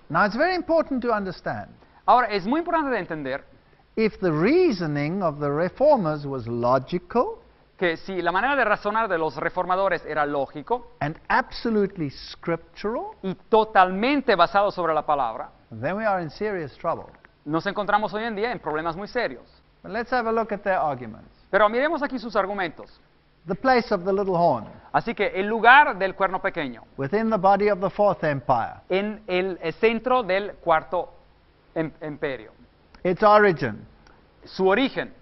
Now, it's very important to understand. Ahora, es muy importante de entender If the reasoning of the reformers was logical que si la manera de razonar de los reformadores era lógico and absolutely scriptural, y totalmente basado sobre la palabra, then we are in serious trouble. nos encontramos hoy en día en problemas muy serios. But let's have a look at their arguments. Pero miremos aquí sus argumentos. The place of the little horn Así que el lugar del cuerno pequeño, within the body of the fourth empire, en el centro del cuarto imperio. its origin, Su origen,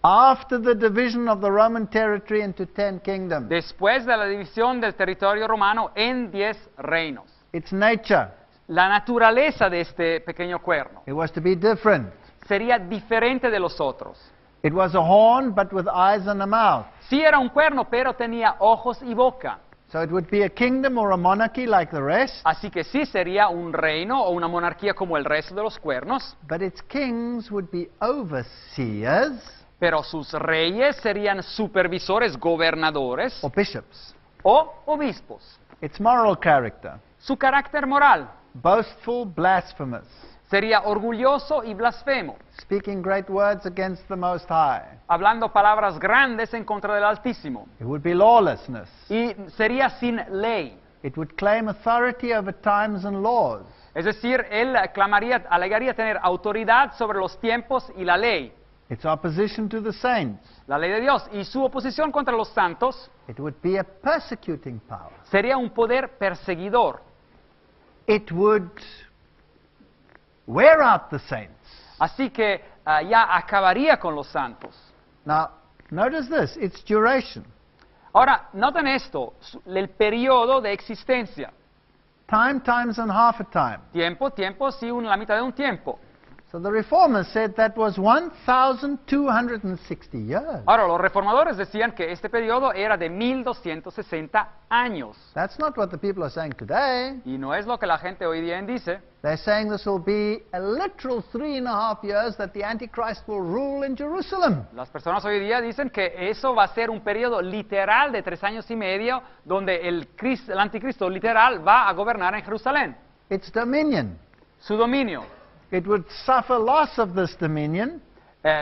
after the division of the Roman territory into 10 kingdoms, después de la división del territorio romano en 10 reinos. its nature, La naturaleza de este pequeño cuerno it was to be different. sería diferente de los otros. It was a horn, but with eyes and a mouth. Sí era un cuerno, pero tenía ojos y boca. So it would be a kingdom or a monarchy like the rest, Así que sí sería un reino o una monarquía como el resto de los cuernos, but its kings would be overseers pero sus reyes serían supervisores, gobernadores or bishops. o obispos. Its moral character, Su carácter moral boastful, blasphemous, sería orgulloso y blasfemo, speaking great words against the Most High. hablando palabras grandes en contra del Altísimo. It would be lawlessness. Y sería sin ley. It would claim authority over times and laws. Es decir, él alegaría tener autoridad sobre los tiempos y la ley, Its opposition to the saints. la ley de Dios. Y su oposición contra los santos It would be a persecuting power. sería un poder perseguidor. It would wear out the saints. Así que ya acabaría con los santos. Now, notice this, its duration. Ahora, noten esto, el periodo de existencia. Time, times, and half a time. Tiempo, tiempo, sí, la mitad de un tiempo. So the reformers said that was 1,260 years. Ahora, los reformadores decían que este periodo era de 1260 años. That's not what the people are saying today. Y no es lo que la gente hoy día dice. They're saying this will be a literal 3.5 years that the Antichrist will rule in Jerusalem. Las personas hoy día dicen que eso va a ser un periodo literal de 3 años y medio donde el anticristo literal va a gobernar en Jerusalén. Its dominion. Su dominio. It would suffer loss of this dominion,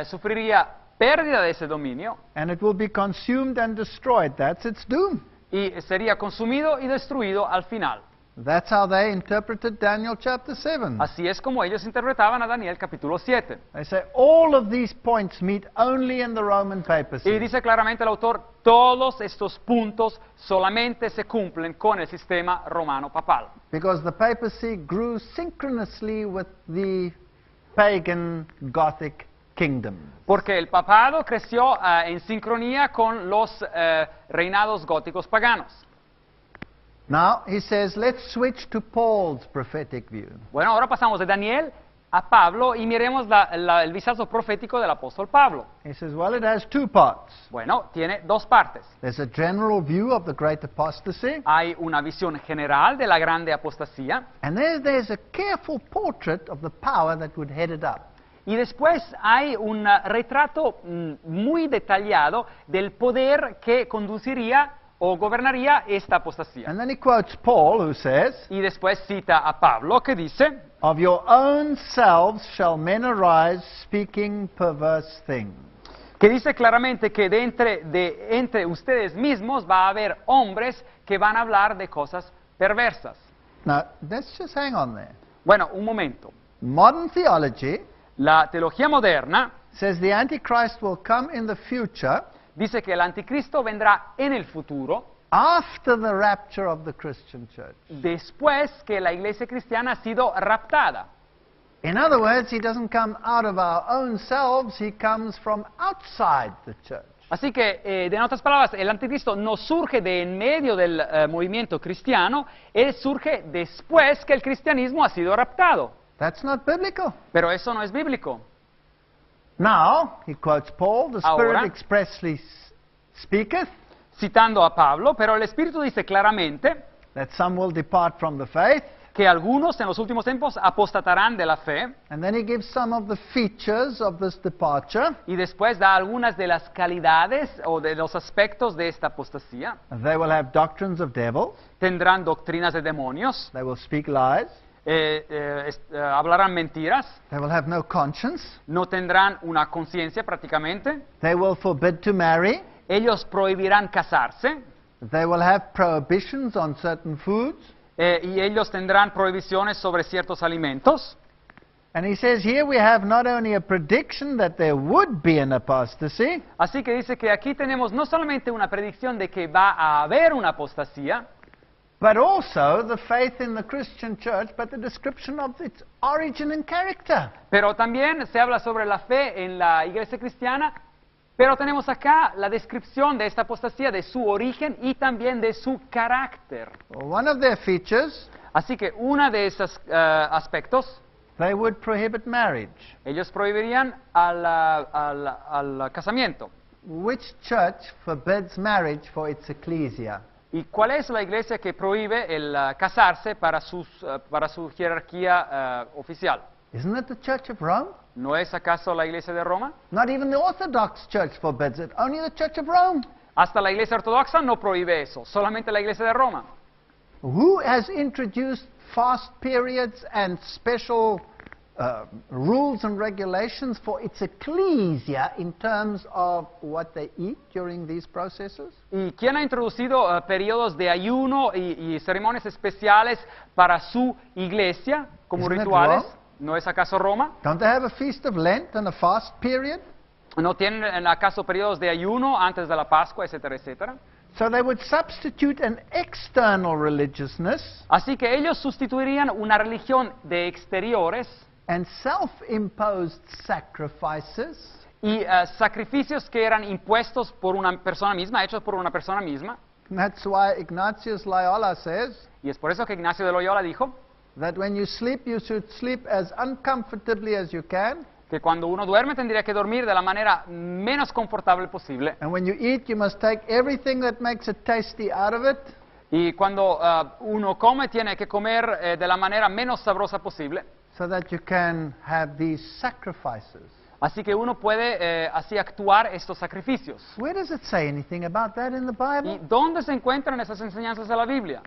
Sufriría pérdida de ese dominio and it will be consumed and destroyed. That's its doom. y sería consumido y destruido al final. That's how they interpreted Daniel chapter 7. Así es como ellos interpretaban a Daniel capítulo 7. They say all of these points meet only in the Roman Y papacy. dice claramente el autor, todos estos puntos solamente se cumplen con el sistema romano papal. Because the papacy grew synchronously with the pagan Gothic kingdom. Porque el papado creció en sincronía con los reinados góticos paganos. Now, he says, let's switch to Paul's prophetic view. Bueno, ahora pasamos de Daniel a Pablo y miremos el vistazo profético del apóstol Pablo. He says, well, it has two parts. Bueno, tiene dos partes. There's a general view of the great apostasy, Hay una visión general de la grande apostasía and there's a careful portrait of the power that would head it up. y después hay un retrato muy detallado del poder que conduciría o gobernaría esta apostasía. And then he quotes Paul, who says, Y después cita a Pablo que dice, of your own selves shall men arise speaking perverse things. que dice claramente que entre ustedes mismos va a haber hombres que van a hablar de cosas perversas. Now, let's just hang on there. Bueno, un momento. Modern theology La teología moderna says the Antichrist will come in the future dice que el anticristo vendrá en el futuro, after the rapture of the Christian church. después que la iglesia cristiana ha sido raptada. In other words, he doesn't come out of our own selves, he comes from outside the church. Así que, en otras palabras, el anticristo no surge de en medio del movimiento cristiano, él surge después que el cristianismo ha sido raptado. That's not biblical. Pero eso no es bíblico. Now, he quotes Paul, the Spirit Ahora. expressly speaketh, Citando a Pablo, pero el Espíritu dice claramente that some will depart from the faith, que algunos en los últimos tiempos apostatarán de la fe, and then he gives some of the features of this departure. y después da algunas de las calidades o de los aspectos de esta apostasía. They will have doctrines of devils, Tendrán doctrinas de demonios, they will speak lies, hablarán mentiras, They will have no conscience. no tendrán una conciencia prácticamente, They will forbid to marry. ellos prohibirán casarse, They will have prohibitions on certain foods. y ellos tendrán prohibiciones sobre ciertos alimentos. And he says here we have not only a prediction that there would be an apostasy, Así que dice que aquí tenemos no solamente una predicción de que va a haber una apostasía, but also the faith in the Christian church, but the description of its origin and character. pero también se habla sobre la fe en la iglesia cristiana, pero tenemos acá la descripción de esta apostasía, de su origen y también de su carácter. One of their features, Así que uno de esos aspectos, they would prohibit marriage. ellos prohibirían al casamiento. Which church forbids marriage for its ecclesia? ¿Y cuál es la iglesia que prohíbe el casarse para su jerarquía oficial? Isn't it the Church of Rome? ¿No es acaso la iglesia de Roma? Not even the Orthodox Church forbids it, only the Church of Rome. Hasta la iglesia ortodoxa no prohíbe eso, solamente la iglesia de Roma. Who has introduced fast periods and special rules and regulations for its ecclesia in terms of what they eat during these processes? ¿Y quién ha introducido periodos de ayuno y ceremonias especiales para su iglesia como Isn't it rituales? Rome? ¿No es acaso Roma? Don't they have a feast of Lent and a fast period? ¿No tienen acaso periodos de ayuno antes de la Pascua, etcétera, etcétera? So they would substitute an external religiousness Así que ellos sustituirían una religión de exteriores and self-imposed sacrifices y sacrificios que eran impuestos por una persona misma, hechos por una persona misma. And that's why Ignatius Loyola says Y es por eso que Ignacio de Loyola dijo that when you sleep, you should sleep as uncomfortably as you can, que cuando uno duerme tendría que dormir de la manera menos confortable posible. and when you eat, you must take everything that makes it tasty out of it, Y cuando uno come, tiene que comer de la manera menos sabrosa posible. so that you can have these sacrifices. Así que uno puede así actuar estos sacrificios. Where does it say anything about that in the ¿Y Bible? dónde se encuentran esas enseñanzas de la Biblia?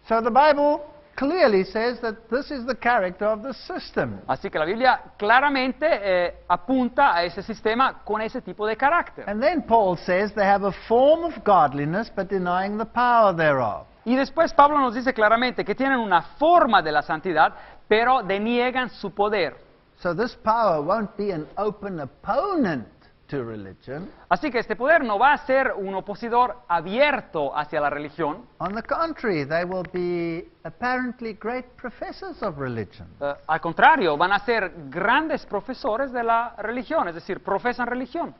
So the Bible clearly says that this is the character of the system. Así que la Biblia claramente apunta a ese sistema con ese tipo de carácter. And then Paul says they have a form of godliness but denying the power thereof. Y después Pablo nos dice claramente que tienen una forma de la santidad, pero deniegan su poder. So this power won't be an open opponent to religion. Así que este poder no va a ser un opositor abierto hacia la religión. On the contrary, they will be apparently great professors of religion. Al contrario, van a ser grandes profesores de la religión, es decir, profesan religión.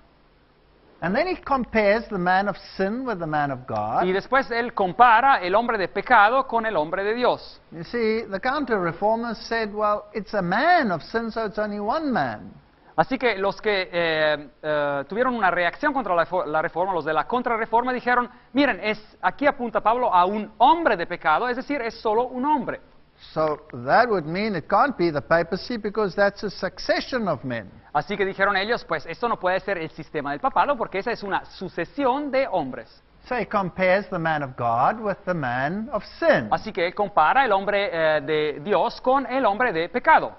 And then he compares the man of sin with the man of God. Y después él compara el hombre de pecado con el hombre de Dios. You see, the counter-reformers said, well, it's a man of sin, so it's only one man. Así que los que tuvieron una reacción contra la reforma, los de la contrarreforma, dijeron, miren, aquí apunta Pablo a un hombre de pecado, es decir, es solo un hombre. So that would mean it can't be the papacy because that's a succession of men. Así que dijeron ellos, pues esto no puede ser el sistema del papado porque esa es una sucesión de hombres. So he compares the man of God with the man of sin. Así que él compara el hombre de Dios con el hombre de pecado.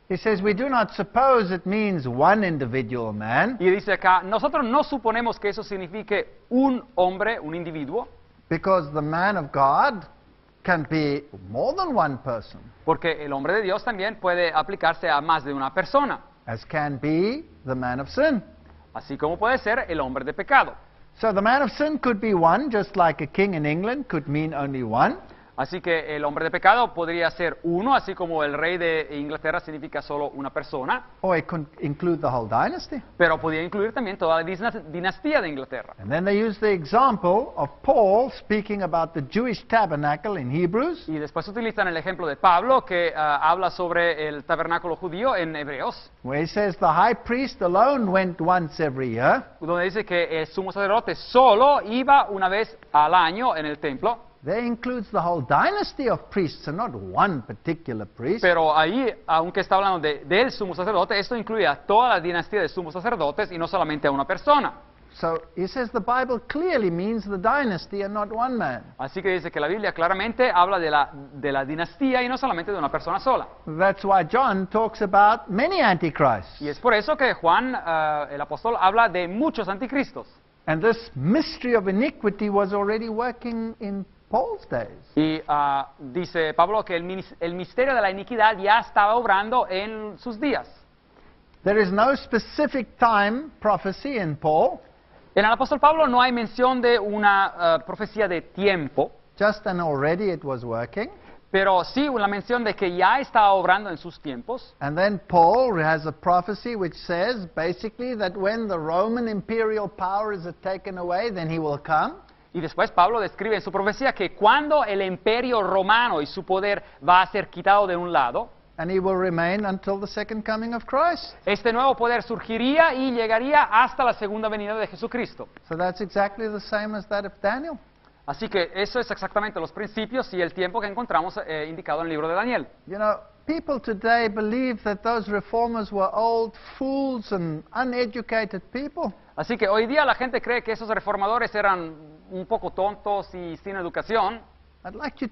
He says, we do not suppose it means one individual man, Y dice acá, nosotros no suponemos que eso signifique un hombre, un individuo, because the man of God can be more than one person, porque el hombre de Dios también puede aplicarse a más de una persona, as can be the man of sin. así como puede ser el hombre de pecado. So the man of sin could be one, just like a king in England could mean only one. Así que el hombre de pecado podría ser uno, así como el rey de Inglaterra significa solo una persona, Or it could include the whole dynasty. pero podría incluir también toda la dinastía de Inglaterra. And then they use the example of Paul speaking about the Jewish tabernacle in Hebrews. Y después utilizan el ejemplo de Pablo, que habla sobre el tabernáculo judío en Hebreos, Where he says the high priest alone went once every year, donde dice que el sumo sacerdote solo iba una vez al año en el templo, there includes the whole dynasty of priests and not one particular priest. pero ahí, aunque está hablando del sumo sacerdote, esto incluye a toda la dinastía de sumos sacerdotes y no solamente a una persona. So he says the Bible clearly means the dynasty and not one man. Así que dice que la Biblia claramente habla de la dinastía y no solamente de una persona sola. That's why John talks about many antichrists. Y es por eso que Juan, el apóstol, habla de muchos anticristos. And this mystery of iniquity was already working in Paul's days. Y dice Pablo que el misterio de la iniquidad ya estaba obrando en sus días. There is no specific time prophecy in Paul, En el apóstol Pablo no hay mención de una profecía de tiempo, just an already it was working. pero sí una mención de que ya estaba obrando en sus tiempos. And then Paul has a prophecy which says basically that when the Roman imperial power is taken away, then he will come. Y después Pablo describe en su profecía que cuando el imperio romano y su poder va a ser quitado de un lado, And he will remain until the second coming of Christ. este nuevo poder surgiría y llegaría hasta la segunda venida de Jesucristo. So that's exactly the same as that of Daniel. Así que eso es exactamente los principios y el tiempo que encontramos indicado en el libro de Daniel. You know, people today believe that those reformers were old fools and uneducated people. Así que hoy día la gente cree que esos reformadores eran un poco tontos y sin educación, I'd like you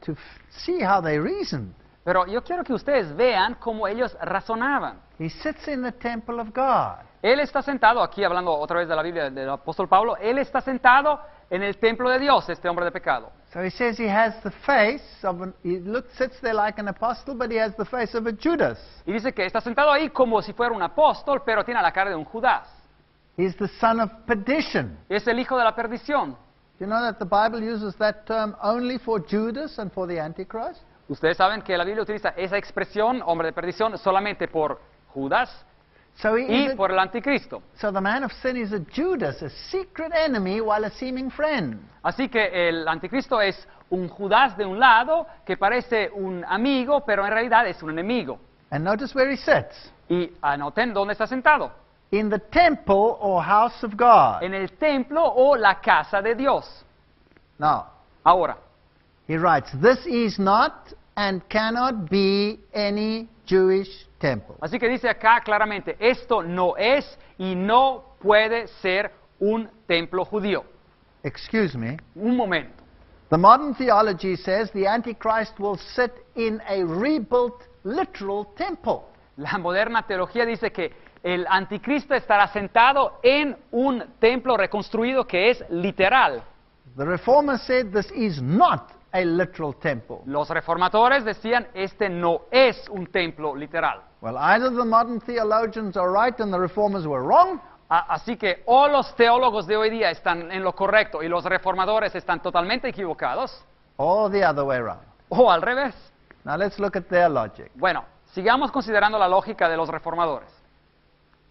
to see how they reasoned. pero yo quiero que ustedes vean cómo ellos razonaban. He sits in the temple of God. Él está sentado, aquí hablando otra vez de la Biblia del apóstol Pablo, él está sentado en el templo de Dios, este hombre de pecado. So he says he has the face of sits there like an apostle, but he has the face of a Judas. Y dice que está sentado ahí como si fuera un apóstol, pero tiene la cara de un Judas. He's the son of perdition. Es el hijo de la perdición. You know that the Bible uses that term only for Judas and for the Antichrist? Ustedes saben que la Biblia utiliza esa expresión, hombre de perdición, solamente por Judas So, y por el anticristo. so the man of sin is a Judas, a secret enemy while a seeming friend. Así que el anticristo es un Judas de un lado que parece un amigo, pero en realidad es un enemigo. And notice where he sits. Y anoten dónde está sentado. In the temple or house of God. En el templo o la casa de Dios. Now, Ahora, he writes, this is not and cannot be any Jewish temple. así que dice acá claramente, esto no es y no puede ser un templo judío. Excuse me. Un momento. The modern theology says the Antichrist will sit in a rebuilt literal temple. La moderna teología dice que el anticristo estará sentado en un templo reconstruido que es literal. The Reformers said this is not a literal temple. Los reformadores decían, este no es un templo literal. Well, either the modern theologians are right and the Reformers were wrong, Así que o los teólogos de hoy día están en lo correcto y los reformadores están totalmente equivocados, or the other way around. o al revés. Now let's look at their logic. Bueno, sigamos considerando la lógica de los reformadores.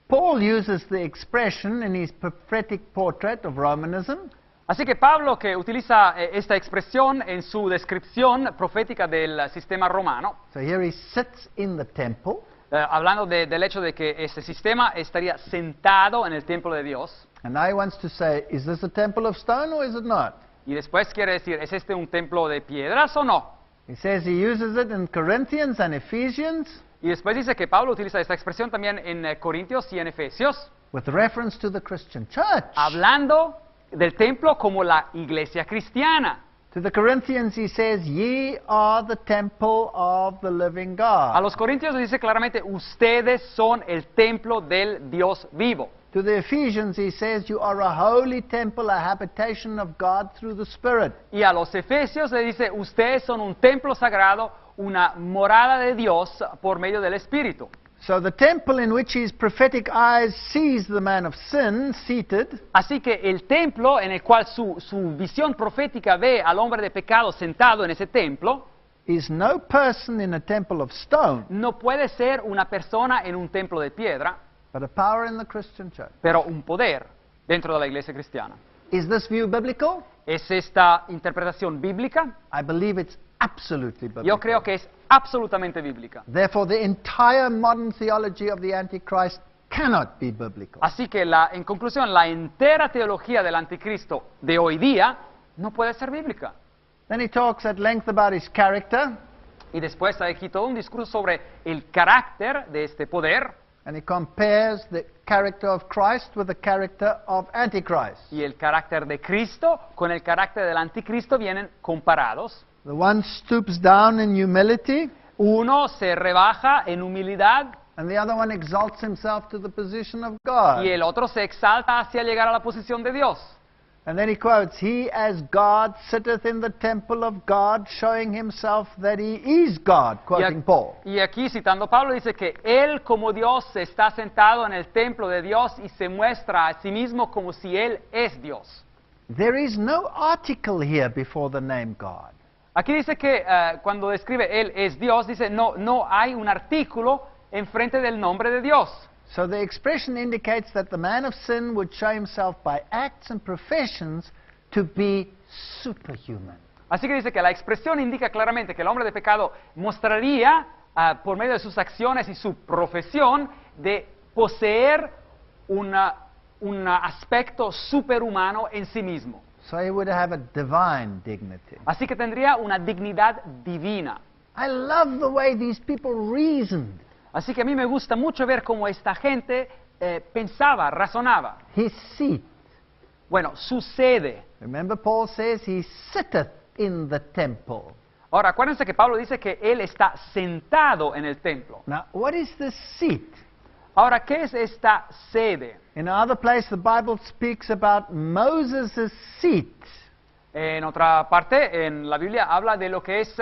Paul uses the expression in his prophetic portrait of Romanism. Así que Pablo, que utiliza esta expresión en su descripción profética del sistema romano, So here he sits in the temple, hablando del hecho de que ese sistema estaría sentado en el templo de Dios, and now he wants to say, is this a temple of stone or is it not? y después quiere decir, ¿es este un templo de piedras o no? He says he uses it in Corinthians and Ephesians Y después dice que Pablo utiliza esta expresión también en Corintios y en Efesios, with reference to the Christian church. hablando del templo como la iglesia cristiana. To the Corinthians he says, ye are the temple of the living A God. los corintios le dice claramente, ustedes son el templo del Dios vivo. To the Ephesians he says, you are a holy temple, a habitation of God through the Spirit. Y a los efesios le dice, ustedes son un templo sagrado, una morada de Dios por medio del Espíritu. So the temple in which his prophetic eyes sees the man of sin seated Así que el templo en el cual su visión profética ve al hombre de pecado sentado en ese templo, is no person in a temple of stone, no puede ser una persona en un templo de piedra, but a power in the Christian church. pero un poder dentro de la iglesia cristiana. Is this view biblical? ¿Es esta interpretación bíblica? I believe it's absolutely biblical. Yo creo que es absolutamente bíblica. Therefore, the entire modern theology of the Antichrist cannot be biblical. Así que en conclusión, la entera teología del anticristo de hoy día no puede ser bíblica. Then he talks at length about his character. Y después hay aquí todo un discurso sobre el carácter de este poder. And he compares the character of Christ with the character of Antichrist. Y el carácter de Cristo con el carácter del anticristo vienen comparados. The one stoops down in humility, Uno se rebaja en humildad and the other one exalts himself to the position of God. y el otro se exalta hacia llegar a la posición de Dios. And then he quotes, "He as God sitteth in the temple of God, showing himself that he is God," quoting Paul. Y aquí, citando a Pablo, dice que Él como Dios está sentado en el templo de Dios y se muestra a sí mismo como si Él es Dios. There is no article here before the name God. Aquí dice que cuando describe Él es Dios, dice no hay un artículo enfrente del nombre de Dios. So the expression indicates that the man of sin would show himself by acts and professions to be superhuman. Así que dice que la expresión indica claramente que el hombre de pecado mostraría por medio de sus acciones y su profesión de poseer un aspecto superhumano en sí mismo. So he would have a divine dignity. Así que tendría una dignidad divina. I love the way these people reasoned. Así que a mí me gusta mucho ver cómo esta gente pensaba, razonaba. His seat. Bueno, su sede. Remember, Paul says he sitteth in the temple. Ahora, acuérdense que Pablo dice que él está sentado en el templo. Now, what is this seat? Ahora, ¿qué es esta sede? In another place, the Bible speaks about Moses' seat. En otra parte, en la Biblia, habla de lo que es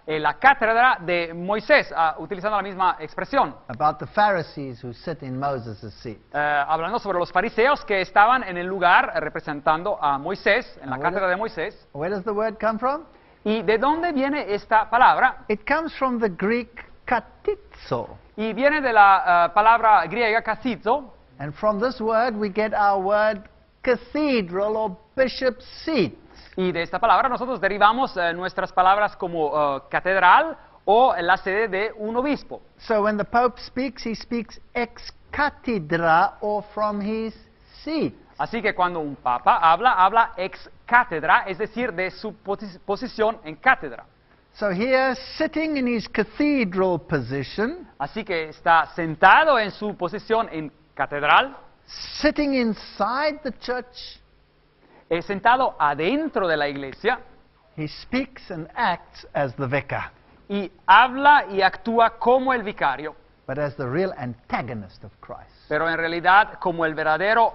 la cátedra de Moisés, utilizando la misma expresión. About the Pharisees who sit in Moses' seat. Hablando sobre los fariseos que estaban en el lugar representando a Moisés, en la cátedra de Moisés. Where does the word come from? ¿Y de dónde viene esta palabra? It comes from the Greek katizo. Y viene de la palabra griega katizo. And from this word we get our word cathedral or bishop's seat. Y de esta palabra nosotros derivamos nuestras palabras como catedral o la sede de un obispo. So when the Pope speaks, he speaks ex cathedra or from his seat. Así que cuando un papa habla ex cátedra, es decir, de su posición en cátedra. So here, sitting in his cathedral position, Así que está sentado en su posición en catedral, sitting inside the church, sentado adentro de la iglesia, he speaks and acts as the vicar, y habla y actúa como el vicario, but as the real antagonist of Christ. pero en realidad como el verdadero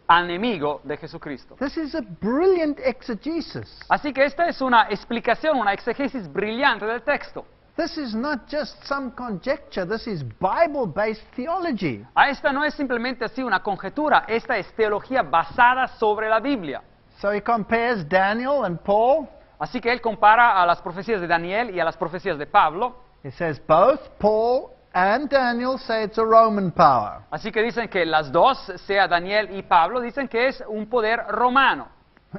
enemigo de Jesucristo. This is a brilliant exegesis. Así que esta es una explicación, una exégesis brillante del texto. This is not just some conjecture, this is Bible-based theology. Esta no es simplemente así una conjetura, esta es teología basada sobre la Biblia. So he compares Daniel and Paul. Así que él compara a las profecías de Daniel y a las profecías de Pablo. He says both Paul and Daniel say it's a Roman power. Así que dicen que las dos, sea Daniel y Pablo, dicen que es un poder romano.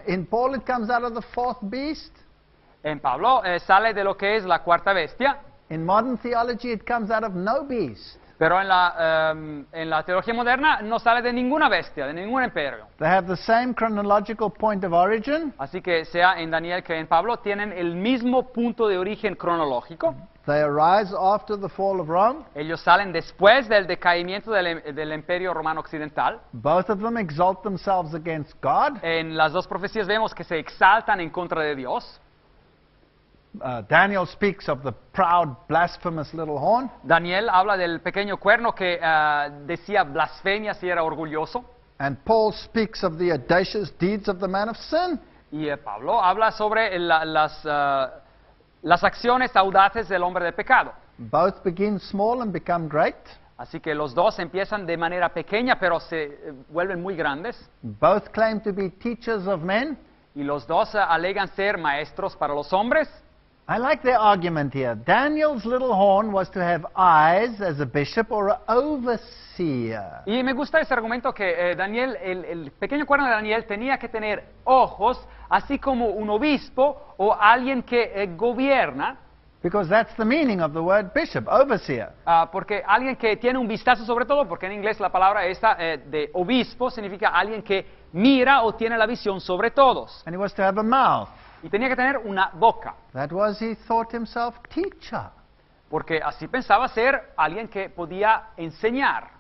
In Paul it comes out of the fourth beast. En Pablo sale de lo que es la cuarta bestia, In modern theology it comes out of no beast. pero en la teología moderna no sale de ninguna bestia, de ningún imperio. They have the same chronological point of origin. Así que sea en Daniel que en Pablo tienen el mismo punto de origen cronológico. They arise after the fall of Rome. Ellos salen después del decaimiento del imperio romano occidental. Both of them exalt themselves against God. En las dos profecías vemos que se exaltan en contra de Dios. Daniel speaks of the proud, blasphemous little horn. Daniel habla del pequeño cuerno que decía blasfemia si era orgulloso. And Paul speaks of the audacious deeds of the man of sin. Y Pablo habla sobre las acciones audaces del hombre de pecado. Both begin small and become great. Así que los dos empiezan de manera pequeña, pero se vuelven muy grandes. Both claim to be teachers of men. Y los dos alegan ser maestros para los hombres. I like their argument here. Daniel's little horn was to have eyes as a bishop or an overseer. Y me gusta ese argumento que Daniel, el pequeño cuerno de Daniel tenía que tener ojos, así como un obispo o alguien que gobierna. Because that's the meaning of the word bishop, overseer. Porque alguien que tiene un vistazo sobre todo, porque en inglés la palabra esta de obispo significa alguien que mira o tiene la visión sobre todos. And he was to have a mouth. Y tenía que tener una boca, That was, he thought himself, teacher. porque así pensaba ser alguien que podía enseñar.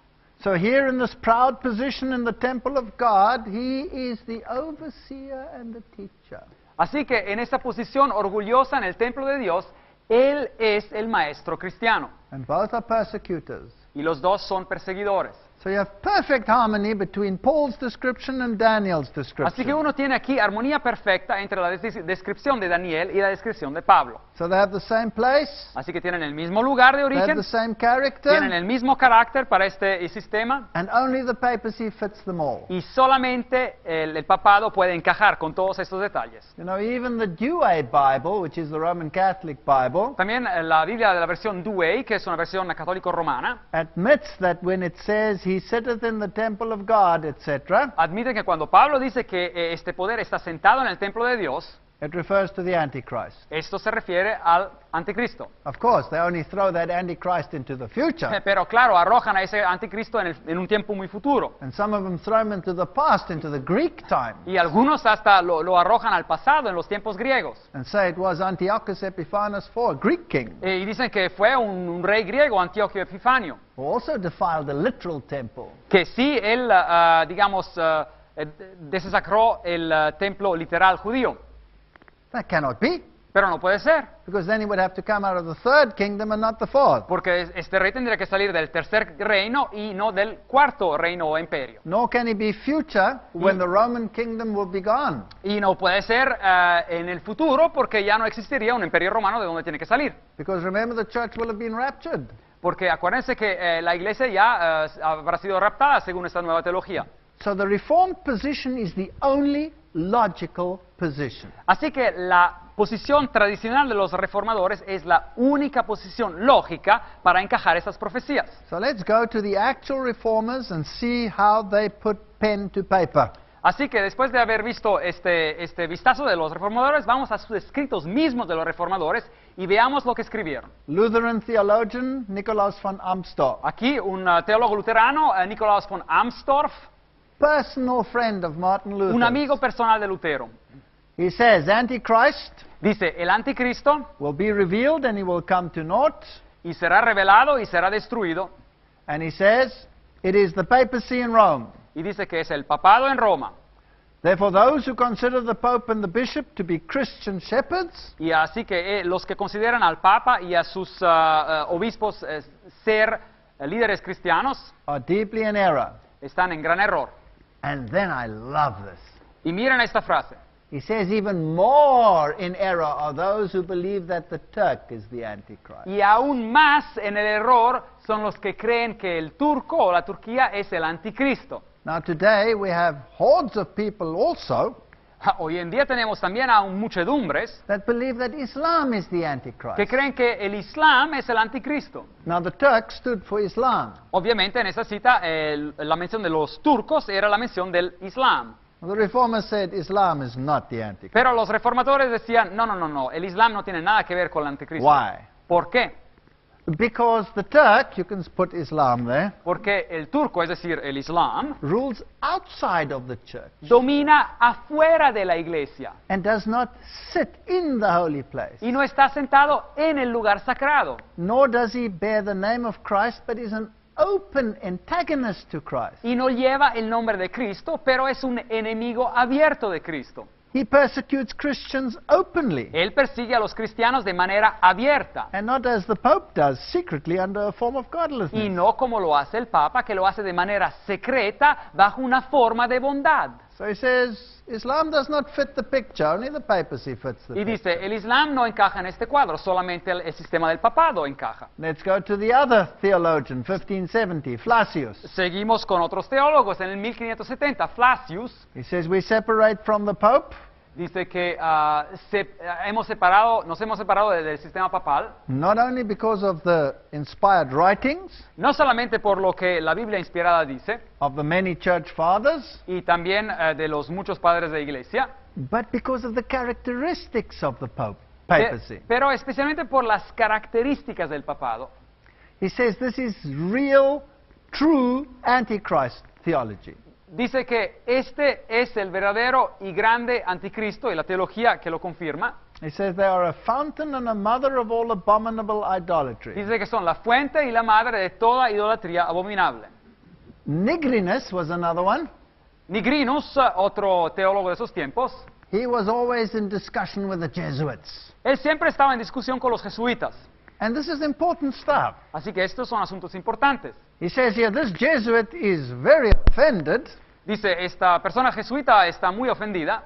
So here in this proud position in the temple of God, he is the overseer and the teacher. Así que en esta posición orgullosa en el templo de Dios, Él es el maestro cristiano. And both are persecutors. Y los dos son perseguidores. So you have perfect harmony between Paul's description and Daniel's description. Así que uno tiene aquí armonía perfecta entre la descripción de Daniel y la descripción de Pablo. So they have the same place, Así que tienen el mismo lugar de they have origen, the same character, tienen el mismo carácter para este sistema, and only the papacy fits them all. y solamente el papado puede encajar con todos estos detalles. You know, even the Douay Bible, which is the Roman Catholic Bible, También la Biblia de la versión Douay, que es una versión católico-romana, admits that when it says he sitteth in the temple of God, etc., admite que cuando Pablo dice que este poder está sentado en el templo de Dios, it refers to the Antichrist. esto se refiere al anticristo. Of course, they only throw that Antichrist into the future, Pero claro, arrojan a ese anticristo en un tiempo muy futuro. and some of them throw him into the past, into the Greek time, Y algunos hasta lo arrojan al pasado, en los tiempos griegos. and say it was Antiochus Epiphanes IV, a Greek king, Y dicen que fue un rey griego, Antioquio Epifanio, who also defiled the literal temple. que sí, él, desacró el templo literal judío. That cannot be, Pero no puede ser, because then he would have to come out of the third kingdom and not the fourth. porque este rey tendría que salir del tercer reino y no del cuarto reino o imperio. Nor can he be future when the Roman kingdom will be gone. Y no puede ser en el futuro porque ya no existiría un imperio romano de donde tiene que salir. Because remember, the church will have been raptured. Porque acuérdense que la iglesia ya habrá sido raptada según esta nueva teología. So the Reformed position is the only logical position. Así que la posición tradicional de los reformadores es la única posición lógica para encajar estas profecías. So let's go to the actual reformers and see how they put pen to paper. Así que después de haber visto este vistazo de los reformadores, vamos a sus escritos mismos de los reformadores y veamos lo que escribieron. Lutheran theologian Nikolaus von Amstorff, Aquí un teólogo luterano, Nikolaus von Amstorff, personal friend of Martin Luther. un amigo personal de Lutero. He says Antichrist Dice, el anticristo will be revealed and he will come to naught. y será revelado y será destruido. And he says it is the papacy in Rome. Y dice que es el papado en Roma. Therefore, those who consider the Pope and the Bishop to be Christian shepherds Y así que los que consideran al Papa y a sus obispos ser líderes cristianos are deeply in error. están en gran error. And then I love this. Y miren esta frase. He says even more in error are those who believe that the Turk is the Antichrist. Y aún más en el error son los que creen que el turco o la Turquía es el anticristo. Now today we have hordes of people also Hoy en día tenemos también a muchedumbres that believe that Islam is the Antichrist. que creen que el Islam es el anticristo. Now the Turk stood for Islam. Obviamente en esta cita la mención de los turcos era la mención del Islam. The Reformers said Islam is not the Antichrist. Pero los reformadores decían, no, el Islam no tiene nada que ver con el anticristo. Why? ¿Por qué? Because the Turk, you can put Islam there, Porque el turco, es decir, el Islam, rules outside of the church domina afuera de la iglesia and does not sit in the holy place. y no está sentado en el lugar sagrado. Nor does he bear the name of Christ, but is an open antagonist to Christ. Y no lleva el nombre de Cristo, pero es un enemigo abierto de Cristo. He persecutes Christians openly, Él persigue a los cristianos de manera abierta and not as the Pope does, secretly under a form of y godlessness. no como lo hace el Papa, que lo hace de manera secreta bajo una forma de bondad. So he says, Islam does not fit the picture, only the papacy fits the Y picture. dice, el Islam no encaja en este cuadro, solamente el sistema del papado encaja. Let's go to the other theologian, 1570, Flacius. Seguimos con otros teólogos. En el 1570, Flacius He says we separate from the Pope dice que nos hemos separado del sistema papal, not only because of the inspired writings no solamente por lo que la Biblia inspirada dice, of the many church fathers, y también de los muchos padres de iglesia, but because of the characteristics of the papacy. pero especialmente por las características del papado. He says this is real, true Antichrist theology. Dice que este es el verdadero y grande anticristo, y la teología que lo confirma. He says they are a fountain and a mother of all abominable idolatry. Dice que son la fuente y la madre de toda idolatría abominable. Nigrinus was another one. Nigrinus, otro teólogo de esos tiempos, He was always in discussion with the Jesuits. él siempre estaba en discusión con los jesuitas. And this is important stuff. Así que estos son asuntos importantes. He says here, this Jesuit is very offended Dice, esta persona jesuita está muy ofendida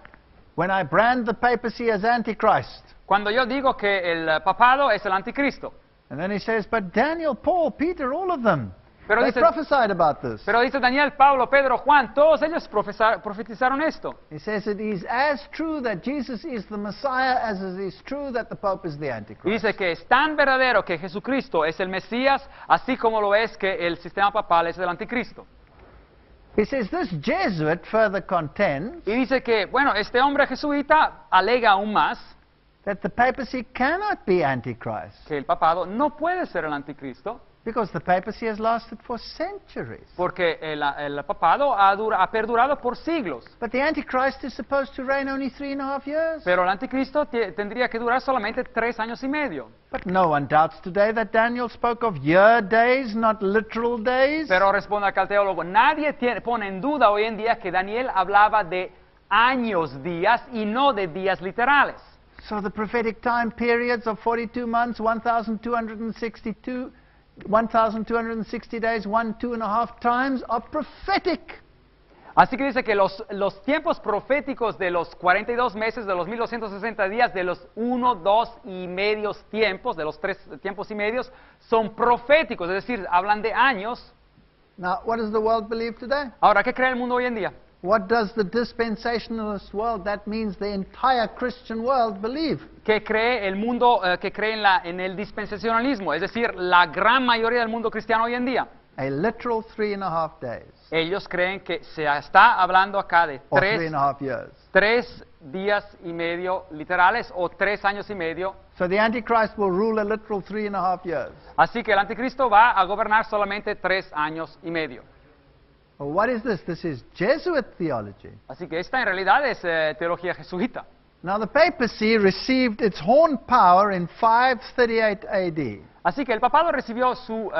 when I brand the papacy as Antichrist. cuando yo digo que el papado es el anticristo. And then he says, but Daniel, Paul, Peter, all of them, Pero they dice, prophesied about this. pero dice Daniel, Pablo, Pedro, Juan, todos ellos profetizaron esto. He says it is as true that Jesus is the Messiah as it is true that the Pope is the Y Antichrist. dice que es tan verdadero que Jesucristo es el Mesías, así como lo es que el sistema papal es el anticristo. He says this Jesuit further contends Y dice que, bueno, este hombre jesuita alega aún más that the papacy cannot be Antichrist que el papado no puede ser el anticristo, because the papacy has lasted for centuries. porque el papado ha perdurado por siglos. But the Antichrist is supposed to reign only 3.5 years. Pero el anticristo tendría que durar solamente 3 años y medio. But no one doubts today that Daniel spoke of year days, not literal days. Pero responde acá el teólogo, nadie pone en duda hoy en día que Daniel hablaba de años, días, y no de días literales. So the prophetic time periods of 42 months, 1,260 days, 2.5 times are prophetic. Así que dice que los tiempos proféticos de los 42 meses, de los 1260 días, de los 1, 2 y medios tiempos, de los 3 tiempos y medios, son proféticos, es decir, hablan de años. Now, what does the world believe today? Ahora, ¿qué cree el mundo hoy en día? What does the dispensationalist world, that means the entire Christian world, believe? ¿Qué cree el mundo que cree en el dispensacionalismo? Es decir, la gran mayoría del mundo cristiano hoy en día. A literal 3.5 days. Ellos creen que se está hablando acá de Or 3.5 years. 3 días y medio literales o 3 años y medio. So the Antichrist will rule a literal 3.5 years. Así que el anticristo va a gobernar solamente 3 años y medio. Well, what is this? This is Jesuit theology. Así que esta en realidad es teología jesuita. Now the papacy received its horn power in 538 AD. Así que el papado recibió su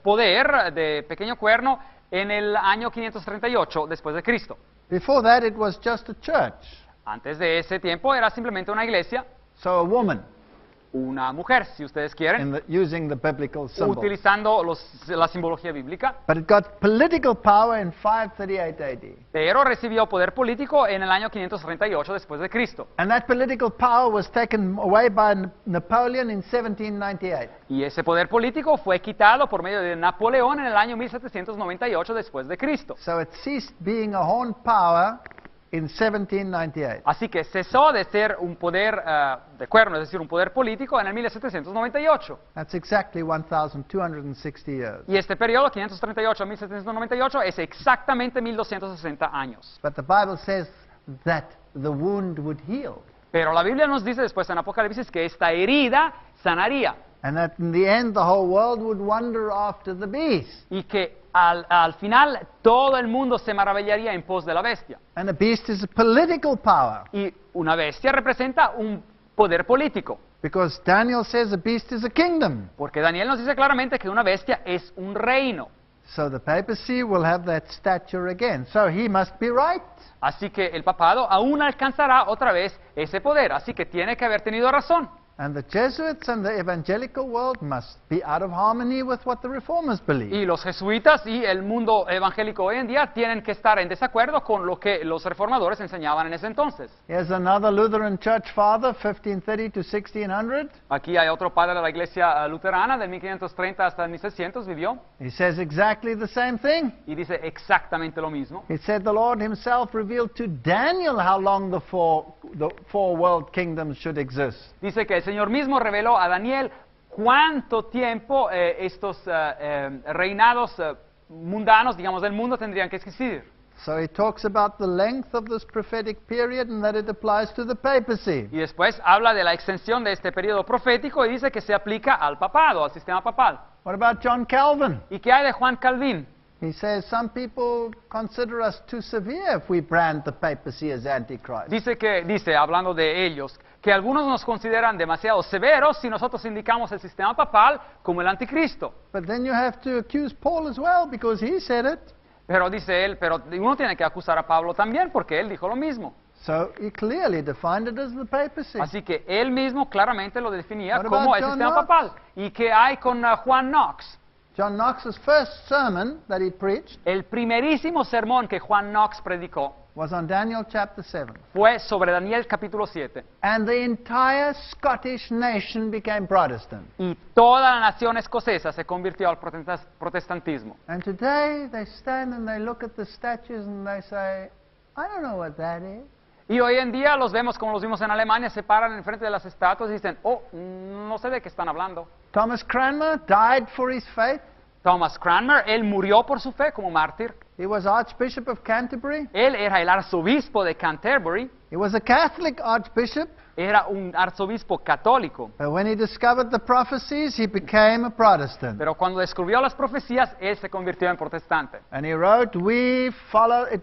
poder de pequeño cuerno en el año 538 después de Cristo. Before that it was just a church. Antes de ese tiempo era simplemente una iglesia, So a woman, una mujer, si ustedes quieren, using the biblical symbol. utilizando la simbología bíblica, But it got political power in 538 AD. pero recibió poder político en el año 538 después de Cristo. And that political power was taken away by Napoleon in 1798. Y ese poder político fue quitado por medio de Napoleón en el año 1798 después de Cristo. So it ceased being a horn power in 1798. Así que cesó de ser un poder de cuerno, es decir, un poder político en el 1798. That's exactly 1,260 years. Y este periodo, 538 a 1798, es exactamente 1260 años. But the Bible says that the wound would heal. Pero la Biblia nos dice después en Apocalipsis que esta herida sanaría. And that in the end the whole world would wonder after the beast. Y que al final todo el mundo se maravillaría en pos de la bestia. And the beast is a political power. Y una bestia representa un poder político. Because Daniel says a beast is a kingdom. Porque Daniel nos dice claramente que una bestia es un reino. So the papacy will have that stature again. So he must be right. Así que el papado aún alcanzará otra vez ese poder. Así que tiene que haber tenido razón. And the Jesuits and the evangelical world must be out of harmony with what the reformers believe. Y los jesuitas y el mundo evangélico hoy en día tienen que estar en desacuerdo con lo que los reformadores enseñaban en ese entonces. Here's another Lutheran church father, 1530 to 1600. Aquí hay otro padre de la iglesia luterana, del 1530 hasta el 1600 vivió, He says exactly the same thing. y dice exactamente lo mismo. He said the Lord himself revealed to Daniel how long the four world kingdoms should exist. Dice que el Señor mismo reveló a Daniel cuánto tiempo estos reinados mundanos, digamos, del mundo tendrían que existir. So he talks about the length of this prophetic period and that it applies to the papacy. Y después habla de la extensión de este periodo profético y dice que se aplica al papado, al sistema papal. What about John Calvin? ¿Y qué hay de Juan Calvin? He says some people consider us too severe if we brand the papacy as Antichrist. Dice, hablando de ellos, que algunos nos consideran demasiado severos si nosotros indicamos el sistema papal como el anticristo. But then you have to accuse Paul as well because he said it. Pero dice él, pero uno tiene que acusar a Pablo también porque él dijo lo mismo. So he clearly defined it as the papacy. Así que él mismo claramente lo definía What como about el John sistema Knox? papal. ¿Y qué hay con Juan Knox? John Knox's first sermon that he preached El primerísimo sermón que Juan Knox predicó was on Daniel chapter 7. fue sobre Daniel capítulo 7. And the entire Scottish nation became Protestant. Y toda la nación escocesa se convirtió al protestantismo. And today they stand and they look at the statues and they say, I don't know what that is. Y hoy en día los vemos como los vimos en Alemania, se paran en frente de las estatuas y dicen, oh, no sé de qué están hablando. Thomas Cranmer died for his faith. Thomas Cranmer, él murió por su fe como mártir. He was Archbishop of Canterbury. Él era el arzobispo de Canterbury, He was a Catholic archbishop. era un arzobispo católico. But when he discovered the prophecies, he became a Protestant. Pero cuando descubrió las profecías, él se convirtió en protestante. And he wrote, it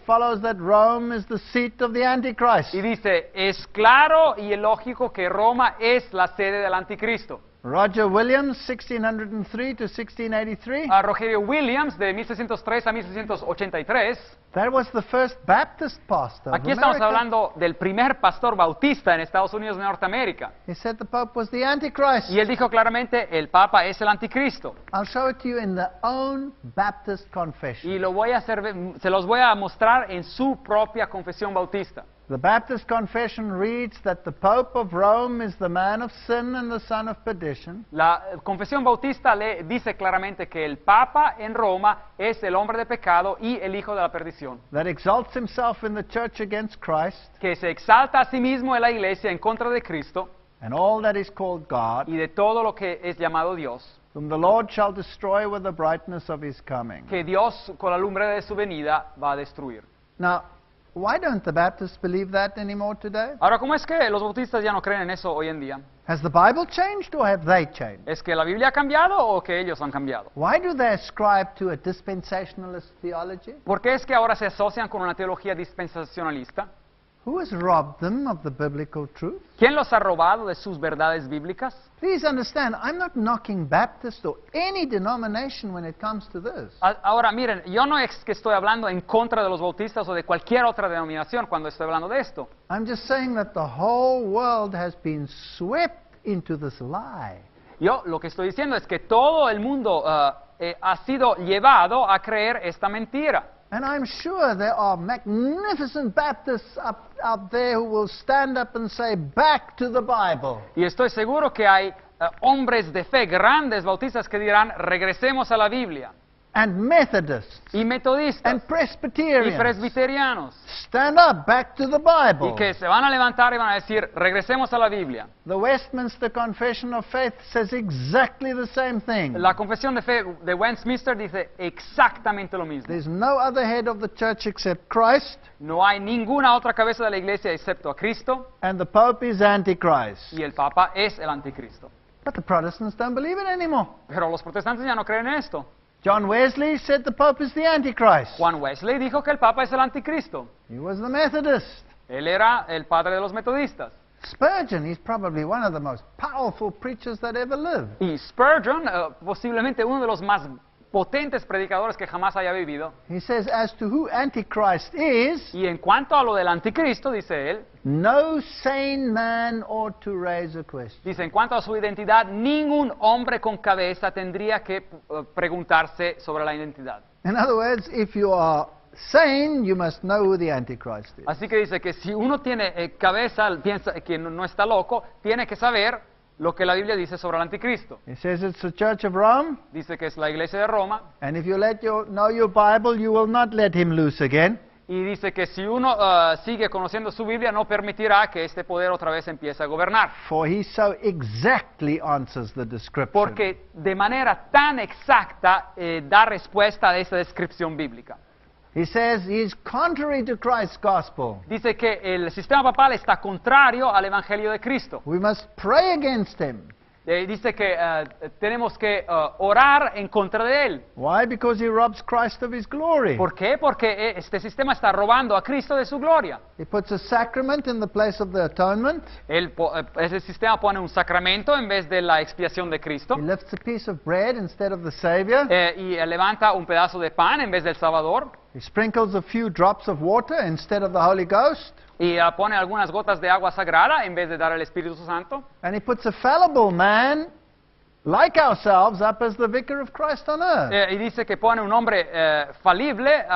follows that Rome is the seat of the Antichrist. Y dice, es claro y lógico que Roma es la sede del anticristo. Roger Williams, 1603 to 1683. A Rogelio Williams, de 1603 a 1683, That was the first Baptist pastor of aquí estamos America. hablando del primer pastor bautista en Estados Unidos de Norteamérica. He said the Pope was the Antichrist. Y él dijo claramente, el Papa es el anticristo. I'll show it to you in their own Baptist confession. Y se los voy a mostrar en su propia confesión bautista. The Baptist confession reads that the Pope of Rome is the man of sin and the son of perdition. La confesión bautista le dice claramente que el Papa en Roma es el hombre de pecado y el hijo de la perdición. That exalts himself in the church against Christ Que se exalta a sí mismo en la iglesia en contra de Cristo and all that is called God, y de todo lo que es llamado Dios. whom the Lord shall destroy with the brightness of his coming. Que Dios con la lumbre de su venida va a destruir. Now, why don't the Baptists believe that anymore today? Ahora, ¿cómo es que los bautistas ya no creen en eso hoy en día? Has the Bible changed or have they changed? ¿Es que la Biblia ha cambiado o que ellos han cambiado? Why do they ascribe to a dispensationalist theology? ¿Por qué es que ahora se asocian con una teología dispensacionalista? Who has robbed them of the biblical truth? ¿Quién los ha robado de sus verdades bíblicas? Please understand, I'm not knocking Baptist or any denomination when it comes to this. Ahora, miren, yo no es que estoy hablando en contra de los bautistas o de cualquier otra denominación cuando estoy hablando de esto. I'm just saying that the whole world has been swept into this lie. Yo lo que estoy diciendo es que todo el mundo ha sido llevado a creer esta mentira. And I'm sure there are magnificent Baptists out there who will stand up and say, back to the Bible. Y estoy seguro que hay hombres de fe, grandes bautistas, que dirán, regresemos a la Biblia. And Methodists Y metodistas, and y Presbyterians. presbiterianos, Stand up, back to the Bible. y que se van a levantar y van a decir, regresemos a la Biblia. The Westminster Confession of Faith says exactly the same thing. La confesión de fe de Westminster dice exactamente lo mismo. There's no other head of the church except Christ, No hay ninguna otra cabeza de la iglesia excepto a Cristo, and the Pope is Antichrist. y el Papa es el anticristo. But the Protestants don't believe it anymore. Pero los protestantes ya no creen en esto. John Wesley said the Pope is the Antichrist. Juan Wesley dijo que el Papa es el anticristo. He was the Methodist. Él era el padre de los metodistas. Spurgeon, he's probably one of the most powerful preachers that ever lived. Y Spurgeon, posiblemente uno de los más potentes predicadores que jamás haya vivido. He says, as to who Antichrist is, Y en cuanto a lo del anticristo, dice él, no sane man ought to raise a question. dice, en cuanto a su identidad, ningún hombre con cabeza tendría que preguntarse sobre la identidad. In other words, if you are sane, you must know who the Antichrist is. Así que dice que si uno tiene cabeza, piensa que no está loco, tiene que saber lo que la Biblia dice sobre el anticristo. He says it's the Church of Rome, Dice que es la iglesia de Roma, and if you know your Bible, you will not let him loose again. y dice que si uno sigue conociendo su Biblia, no permitirá que este poder otra vez empiece a gobernar. For he so exactly answers the description. Porque de manera tan exacta da respuesta a esta descripción bíblica. He says he is contrary to Christ's gospel. Dice que el sistema papal está contrario al Evangelio de Cristo. We must pray against him. dice que tenemos que orar en contra de él. Why? Because he robs Christ of his glory. ¿Por qué? Porque este sistema está robando a Cristo de su gloria. He puts a sacrament in the place of the atonement. Ese sistema pone un sacramento en vez de la expiación de Cristo. He lifts a piece of bread instead of the Savior. Y levanta un pedazo de pan en vez del Salvador. He sprinkles a few drops of water instead of the Holy Ghost. Y pone algunas gotas de agua sagrada en vez de dar el Espíritu Santo. And he puts a fallible man, like ourselves, up as the vicar of Christ on earth. Y dice que pone un hombre falible,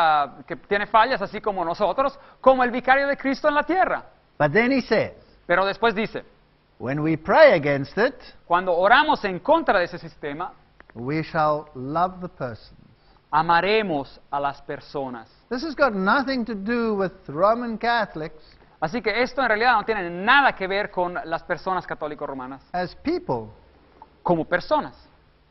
que tiene fallas así como nosotros, como el vicario de Cristo en la tierra. But then he says, Pero después dice, when we pray against it, cuando oramos en contra de ese sistema, we shall love the person. amaremos a las personas. This has got nothing to do with Roman Catholics Así que esto en realidad no tiene nada que ver con las personas católico-romanas as people. como personas.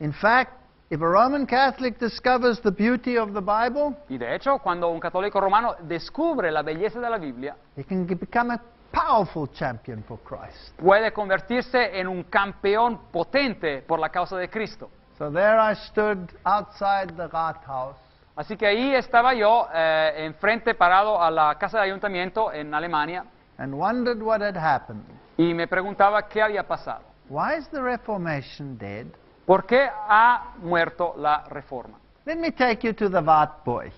In fact, if a Roman Catholic discovers the beauty of the Bible, Y de hecho, cuando un católico romano descubre la belleza de la Biblia, he can become a powerful champion for Christ. puede convertirse en un campeón potente por la causa de Cristo. So there I stood outside the Rathaus, Así que ahí estaba yo, enfrente parado a la casa de ayuntamiento en Alemania, and wondered what had happened. y me preguntaba qué había pasado. Why is the Reformation dead? ¿Por qué ha muerto la Reforma? Let me take you to the Wartburg.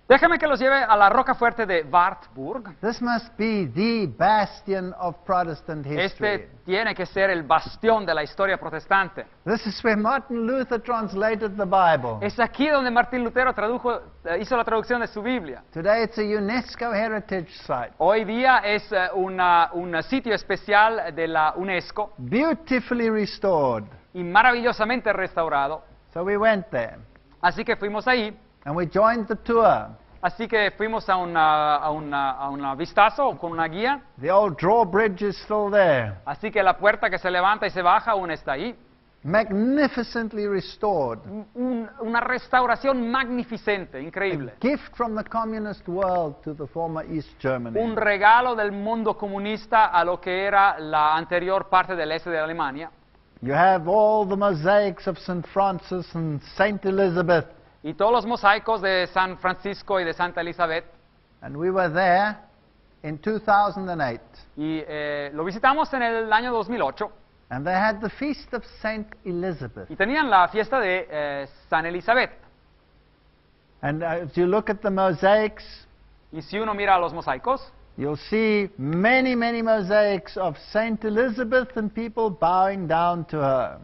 Déjame que los lleve a la roca fuerte de Wartburg. This must be the bastion of Protestant history. Este tiene que ser el bastión de la historia protestante. This is where Martin Luther translated the Bible. Es aquí donde Martín Lutero hizo la traducción de su Biblia. Today it's a UNESCO heritage site. Hoy día es un sitio especial de la UNESCO Beautifully restored. y maravillosamente restaurado. So we went there Así que fuimos ahí. and we joined the tour. Así que fuimos a un vistazo con una guía. The old drawbridge is still there. Así que la puerta que se levanta y se baja aún está ahí. Magnificently restored. Una restauración magnificente, increíble. Gift from the communist world to the former East Germany. Un regalo del mundo comunista a lo que era la anterior parte del este de Alemania. You have all the mosaics of St. Francis and St. Elizabeth. Y todos los mosaicos de San Francisco y de Santa Elizabeth. And we were there in 2008. Y lo visitamos en el año 2008. And they had the feast of St. Elizabeth. Y tenían la fiesta de San Elizabeth. And if you look at the mosaics, Y si uno mira los mosaicos, you'll see many, many mosaics of St. Elizabeth and people bowing down to her.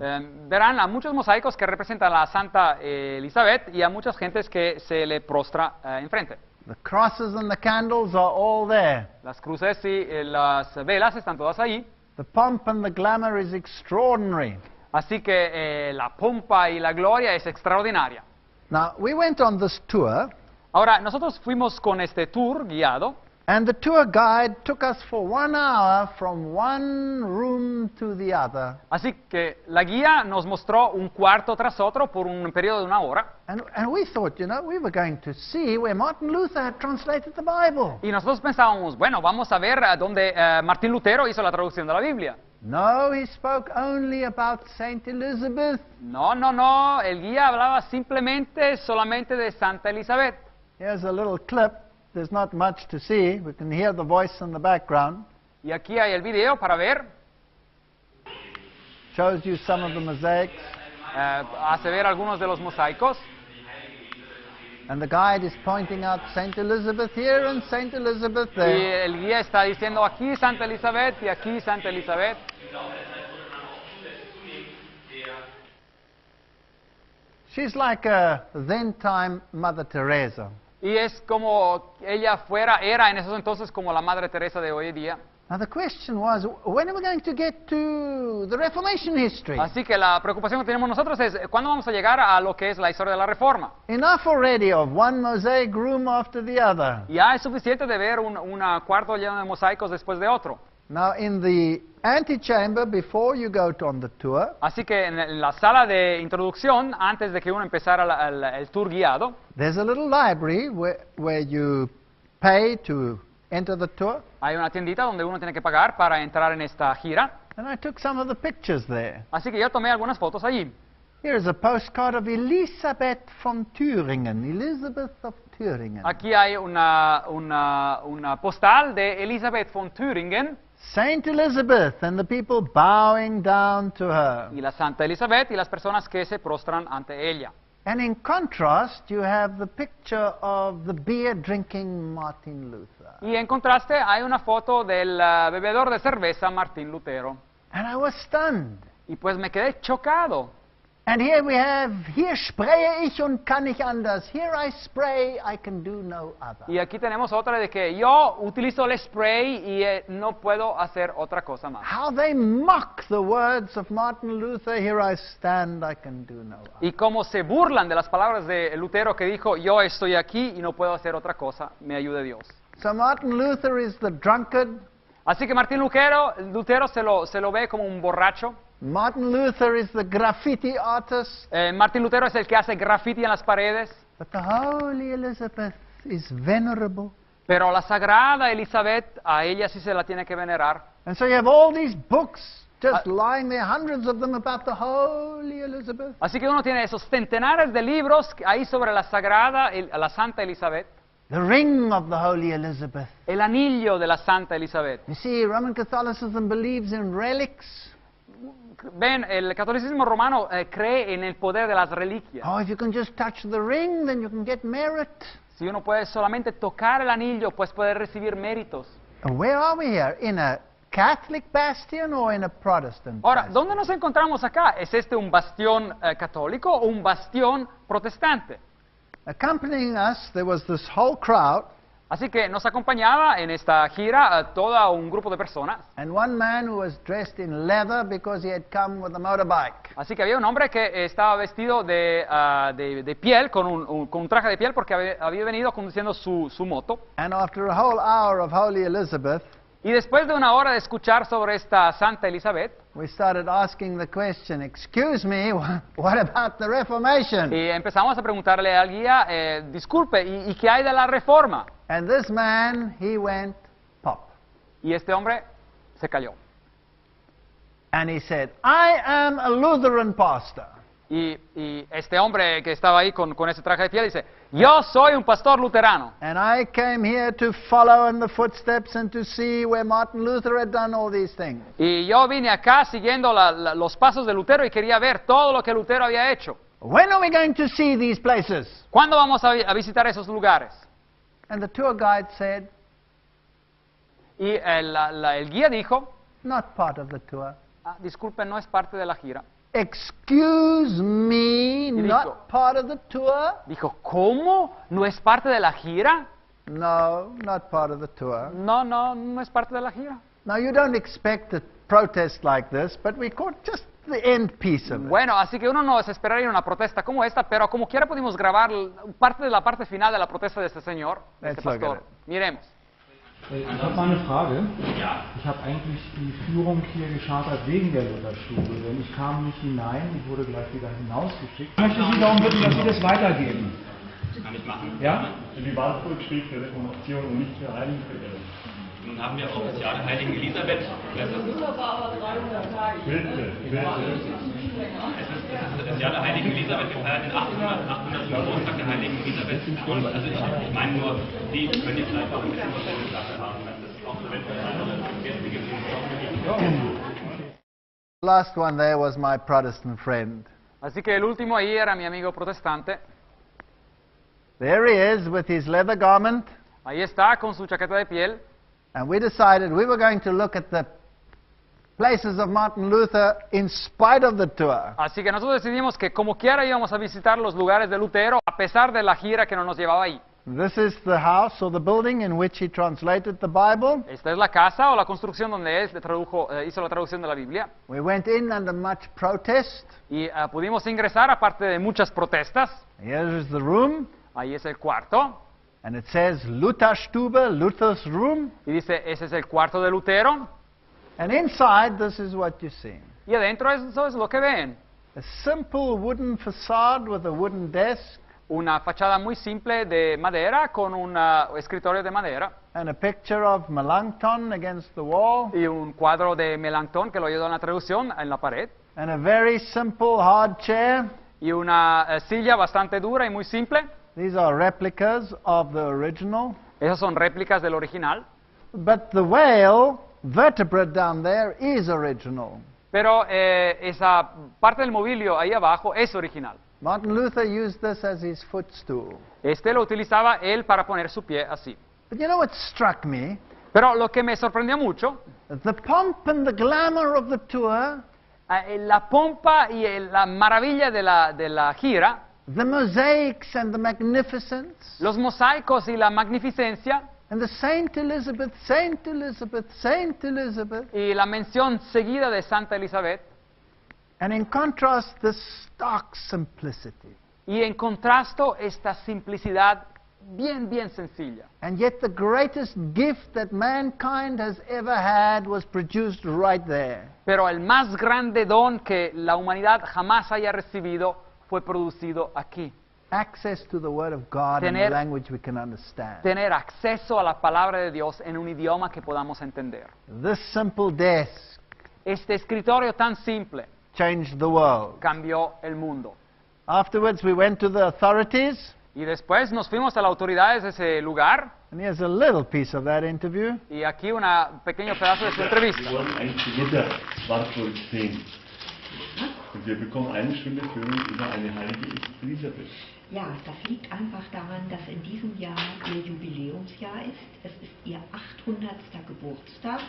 verán a muchos mosaicos que representan a Santa Elizabeth y a muchas gentes que se le prostra enfrente. The crosses and the candles are all there. Las cruces y las velas están todas ahí. The pomp and the glamour is extraordinary. Así que la pompa y la gloria es extraordinaria. Now, we went on this tour, Ahora, nosotros fuimos con este tour guiado. and the tour guide took us for 1 hour from one room to the other. Así que la guía nos mostró un cuarto tras otro por un periodo de 1 hora. And we thought, we were going to see where Martin Luther had translated the Bible. Y nosotros pensábamos, bueno, vamos a ver dónde Martín Lutero hizo la traducción de la Biblia. No, he spoke only about St. Elizabeth. No, el guía hablaba solamente de Santa Elizabeth. Here's a little clip. There's not much to see. We can hear the voice in the background. Y aquí hay el video para ver. Shows you some of the mosaics. Hace ver algunos de los mosaicos. And the guide is pointing out St. Elizabeth here and St. Elizabeth Y there. el guía está diciendo aquí Santa Elizabeth y aquí Santa Elizabeth. She's like a then-time Mother Teresa. Y es como ella era en esos entonces como la Madre Teresa de hoy día. Now the question was, when are we going to get to the Reformation history? Así que la preocupación que tenemos nosotros es, ¿cuándo vamos a llegar a lo que es la historia de la Reforma? Enough already of one mosaic room after the other. Ya es suficiente de ver un cuarto lleno de mosaicos después de otro. Now in the antechamber, before you go on the tour, Así que en la sala de introducción, antes de que uno empezara el tour guiado, there's a little library where you pay to enter the tour. hay una tiendita donde uno tiene que pagar para entrar en esta gira. And I took some of the pictures there. Así que yo tomé algunas fotos allí. Here is a postcard of Elisabeth von Thüringen, Elizabeth of Thüringen. Aquí hay una postal de Elisabeth von Thüringen. Saint Elizabeth and the people bowing down to her. Y la Santa Elizabeth y las personas que se prostran ante ella. And in contrast, you have the picture of the beer-drinking Martin Luther. Y en contraste hay una foto del bebedor de cerveza Martín Lutero. And I was stunned. Y pues me quedé chocado. And here we have, hier spraye ich und kann nicht anders. Here I spray, I can do no other. Y aquí tenemos otra de que yo utilizo el spray y no puedo hacer otra cosa más. How they mock the words of Martin Luther, here I stand, I can do no other. Y cómo se burlan de las palabras de Lutero que dijo, yo estoy aquí y no puedo hacer otra cosa, me ayude Dios. So Martin Luther is the drunkard. Así que Martín Lutero se lo ve como un borracho. Martin Luther is the graffiti artist. Martín Lutero es el que hace graffiti en las paredes. But the Holy Elizabeth is venerable. Pero la Sagrada Elizabeth, a ella sí se la tiene que venerar. And so you have all these books just lying there, hundreds of them about the Holy Elizabeth. Así que uno tiene esos centenares de libros ahí sobre la la Santa Elizabeth. The ring of the Holy Elizabeth. El anillo de la Santa Elizabeth. You see, Roman Catholicism believes in relics. Ven, el catolicismo romano cree en el poder de las reliquias. Oh, if you can just touch the ring, then you can get merit. Si uno puede solamente tocar el anillo, pues puede recibir méritos. And where are we here? In a Catholic bastion or in a Protestant Ahora, bastion? ¿dónde nos encontramos acá? ¿Es este un bastión católico o un bastión protestante? Accompanying us, there was this whole crowd. Así que nos acompañaba en esta gira todo un grupo de personas. And one man who was dressed in leather because he had come with a motorbike. Así que había un hombre que estaba vestido de piel, con un traje de piel, porque había venido conduciendo su moto. And after a whole hour of Holy Elizabeth, Y después de una hora de escuchar sobre esta Santa Elizabeth, we started asking the question, excuse me, what about the Reformation? y empezamos a preguntarle al guía, disculpe, ¿y qué hay de la Reforma? And this man, he went pop. Y este hombre se cayó. And he said, I am a Lutheran pastor. Y este hombre que estaba ahí con ese traje de piel dice, yo soy un pastor luterano. And I came here to follow in the footsteps and to see where Martin Luther had done all these things. Y yo vine acá siguiendo los pasos de Lutero y quería ver todo lo que Lutero había hecho. When are we going to see these places? ¿Cuándo vamos a visitar esos lugares? And the tour guide said, Y el guía dijo, not part of the tour. disculpe, no es parte de la gira. Excuse me, dijo- not part of the tour? Dijo, ¿cómo? ¿No es parte de la gira? No, not part of the tour. No es parte de la gira. Now, you don't expect a protest like this, but we caught just the end piece of it. Bueno, así que uno no se esperaría una protesta como esta, pero como quiera pudimos grabar parte de la parte final de la protesta de este señor, de este Let's look pastor. at it. Miremos. Ich habe mal eine Frage. Ja. Ich habe eigentlich die Führung hier geschartert wegen der Lutherstube, denn ich kam nicht hinein, ich wurde gleich wieder hinausgeschickt. Ich möchte Sie darum bitten, dass Sie das weitergeben. Das kann ich machen. Ja? Die Wahlburg steht für Reformation und nicht für Heiligenverehrung. Nun haben wir auch das Jahr der Heiligen Elisabeth. Das ist Bitte. Es ist das Jahr der Heiligen Elisabeth. Wir feiern den 800. Geburtstag der Heiligen Elisabeth. Und also ich meine nur, Sie können jetzt vielleicht auch ein bisschen was in der Sache haben. Das ist auch so, wenn es Gäste gibt, Last one there was my Protestant friend. Así que el último ahí era mi amigo protestante. There he is with his leather garment, Ahí está con su chaqueta de piel. and we decided we were going to look at the places of Martin Luther in spite of the tour. Así que nosotros decidimos que como quiera íbamos a visitar los lugares de Lutero, a pesar de la gira que no nos llevaba ahí. This is the house or the building in which he translated the Bible. Esta es la casa o la construcción donde él hizo la traducción de la Biblia. We went in under much protest. Y pudimos ingresar, aparte de muchas protestas. Here is the room, Ahí es el cuarto. and it says Lutherstube, Luther's room. Y dice, ese es el cuarto de Lutero. And inside, this is what you see. Y adentro eso es lo que ven. A simple wooden facade with a wooden desk. una fachada muy simple de madera con un escritorio de madera and a picture of Melanchthon against the wall, y un cuadro de Melanchthon que lo ayudó en la traducción en la pared and a very simple hard chair. y una silla bastante dura y muy simple. These are replicas of the original. Esas son réplicas del original. But the whale vertebrate down there is original. Pero esa parte del mobiliario ahí abajo es original. Martin Luther used this as his footstool. Este lo utilizaba él para poner su pie así. But you know what struck me? Pero lo que me sorprendió mucho, The pomp and the glamour of the tour, la pompa y la maravilla de la gira, the mosaics and the magnificence, los mosaicos y la magnificencia, and the Saint Elizabeth, Saint Elizabeth, Saint Elizabeth, y la mención seguida de Santa Elizabeth, and in contrast, the stark simplicity. y en contrasto esta simplicidad bien sencilla. And yet the greatest gift that mankind has ever had was produced right there. Pero el más grande don que la humanidad jamás haya recibido fue producido aquí. Access to the Word of God in a language we can understand. Tener acceso a la palabra de Dios en un idioma que podamos entender. This simple desk Este escritorio tan simple changed the world. cambió el mundo. Afterwards, we went to the authorities, Y después nos fuimos a las autoridades de ese lugar, and here's a little piece of that interview. y aquí un pequeño pedazo de su entrevista. Wir wollen ein Gewitterwachvoll sehen. Und wir bekommen eine Stunde Führung über eine heilige Elisabeth. Ja, das liegt einfach daran, dass in diesem Jahr ihr Jubiläumsjahr ist. Es ist ihr 800. Geburtstag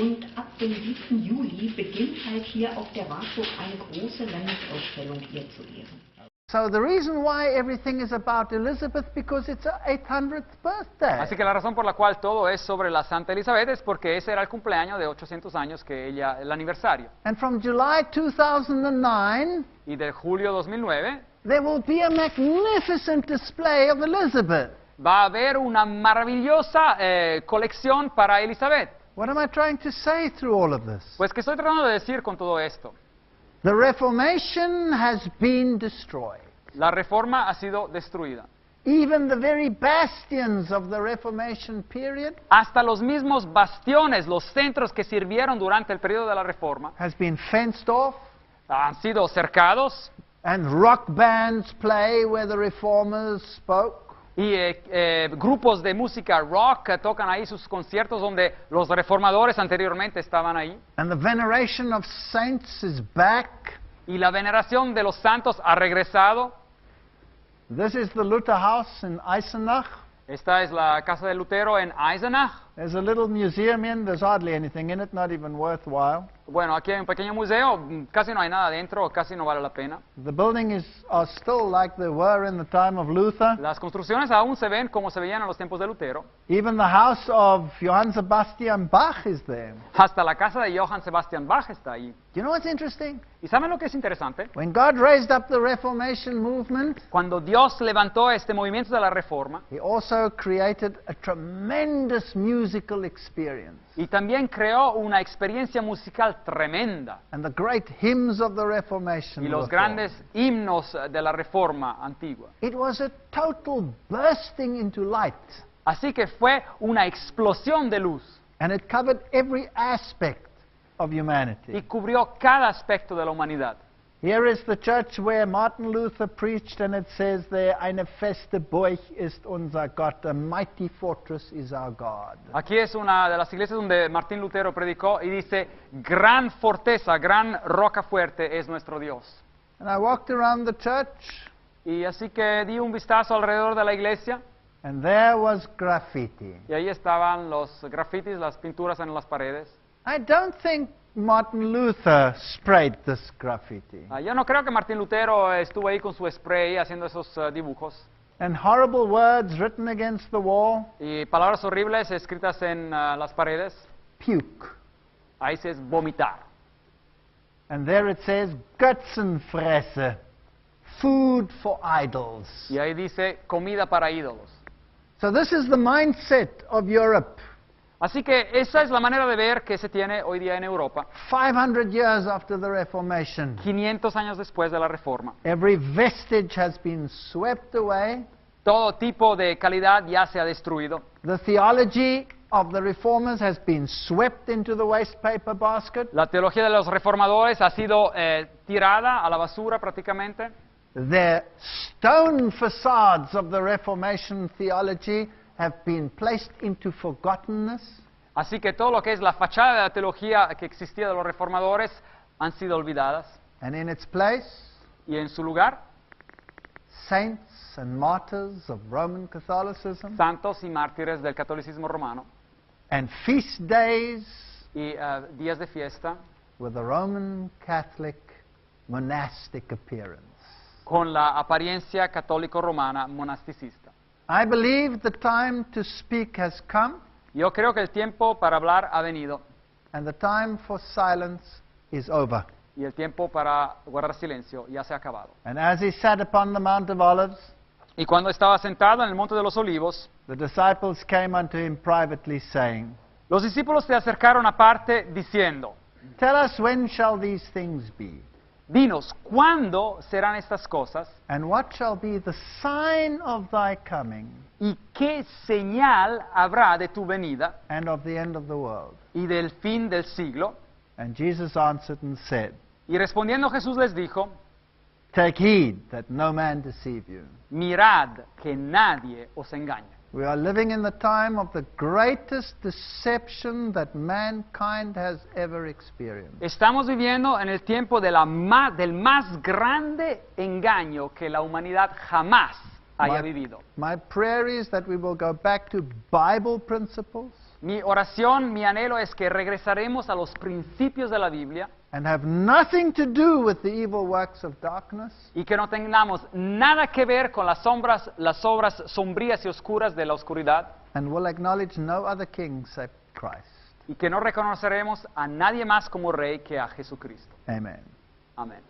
und ab dem 7. Juli beginnt halt hier auf der Wartburg eine große Landesausstellung ihr zu Ehren. So the reason why everything is about Elizabeth, because it's her 800th birthday. Así que la razón por la cual todo es sobre la Santa Elizabeth es porque ese era el cumpleaños de 800 años que ella, el aniversario. And from July 2009, Y de julio 2009 there will be a magnificent display of Elizabeth. va a haber una maravillosa colección para Elizabeth. What am I trying to say through all of this? Pues, ¿qué estoy tratando de decir con todo esto? The Reformation has been destroyed. La Reforma ha sido destruida. Even the very bastions of the Reformation period Hasta los mismos bastiones, los centros que sirvieron durante el periodo de la Reforma, has been fenced off, han sido cercados and rock bands play where the reformers spoke. y grupos de música rock tocan ahí sus conciertos donde los reformadores anteriormente estaban ahí. And the veneration of saints is back. Y la veneración de los santos ha regresado. This is the Luther House in Eisenach. Esta es la casa de Lutero en Eisenach. There's a little museum in, there's hardly anything in it, not even worthwhile. Bueno, aquí hay un pequeño museo, casi no hay nada dentro, casi no vale la pena. The buildings are still like they were in the time of Luther. Las construcciones aún se ven como se veían en los tiempos de Lutero. Even the house of Johann Sebastian Bach is there. Hasta la casa de Johann Sebastian Bach está ahí. Do you know what's interesting? ¿Y saben lo que es interesante? When God raised up the Reformation movement, Cuando Dios levantó este movimiento de la Reforma, He also created a tremendous musical experience. y también creó una experiencia musical tremenda. And the great hymns of the Reformation Y los were grandes himnos de la Reforma antigua. formed. It was a total bursting into light. Así que fue una explosión de luz And it covered every aspect of y humanity. cubrió cada aspecto de la humanidad. Here is the church where Martin Luther preached, and it says there, eine feste Burg ist unser Gott, a mighty fortress is our God. Aquí es una de las iglesias donde Martín Lutero predicó y dice, gran fortaleza, gran roca fuerte es nuestro Dios. And I walked around the church, Y así que di un vistazo alrededor de la iglesia and there was graffiti. y ahí estaban los grafitis, las pinturas en las paredes. I don't think Martin Luther sprayed this graffiti. Yo no creo que Martín Lutero estuvo ahí con su spray haciendo esos dibujos. And horrible words written against the wall, Y palabras horribles escritas en las paredes. puke. Ahí se es vomitar. And there it says, Götzenfresse, food for idols. Y ahí dice comida para ídolos. So this is the mindset of Europe. Así que esa es la manera de ver que se tiene hoy día en Europa, 500 years after the Reformation. 500 años después de la Reforma. Every vestige has been swept away. Todo tipo de calidad ya se ha destruido. The theology of the reformers has been swept into the waste paper basket. La teología de los reformadores ha sido tirada a la basura prácticamente. The stone facades of the Reformation theology have been placed into forgottenness. Así que todo lo que es la fachada de la teología que existía de los reformadores han sido olvidadas. And in its place, Y en su lugar, saints and martyrs of Roman Catholicism santos y mártires del catolicismo romano and feast days y días de fiesta with a Roman Catholic monastic appearance. con la apariencia católico-romana monasticista. I believe the time to speak has come, Yo creo que el tiempo para hablar ha venido and the time for silence is over. y el tiempo para guardar silencio ya se ha acabado. And as he sat upon the Mount of Olives, Y cuando estaba sentado en el monte de los olivos, the disciples came unto him privately, saying, los discípulos se acercaron aparte diciendo, Tell us, when shall these things be? dinos, ¿cuándo serán estas cosas? And what shall be the sign of thy coming ¿Y qué señal habrá de tu venida and of the end of the world? y del fin del siglo? And Jesus answered and said, Y respondiendo Jesús les dijo, Take heed that no man deceive you. mirad que nadie os engañe. We are living in the time of the greatest deception that mankind has ever experienced. Estamos viviendo en el tiempo de del más grande engaño que la humanidad jamás haya vivido. My prayer is that we will go back to Bible principles Mi oración, mi anhelo es que regresaremos a los principios de la Biblia and have nothing to do with the evil works of darkness, y que no tengamos nada que ver con las obras sombrías y oscuras de la oscuridad and will acknowledge no other king except Christ. y que no reconoceremos a nadie más como rey que a Jesucristo. Amen. Amén.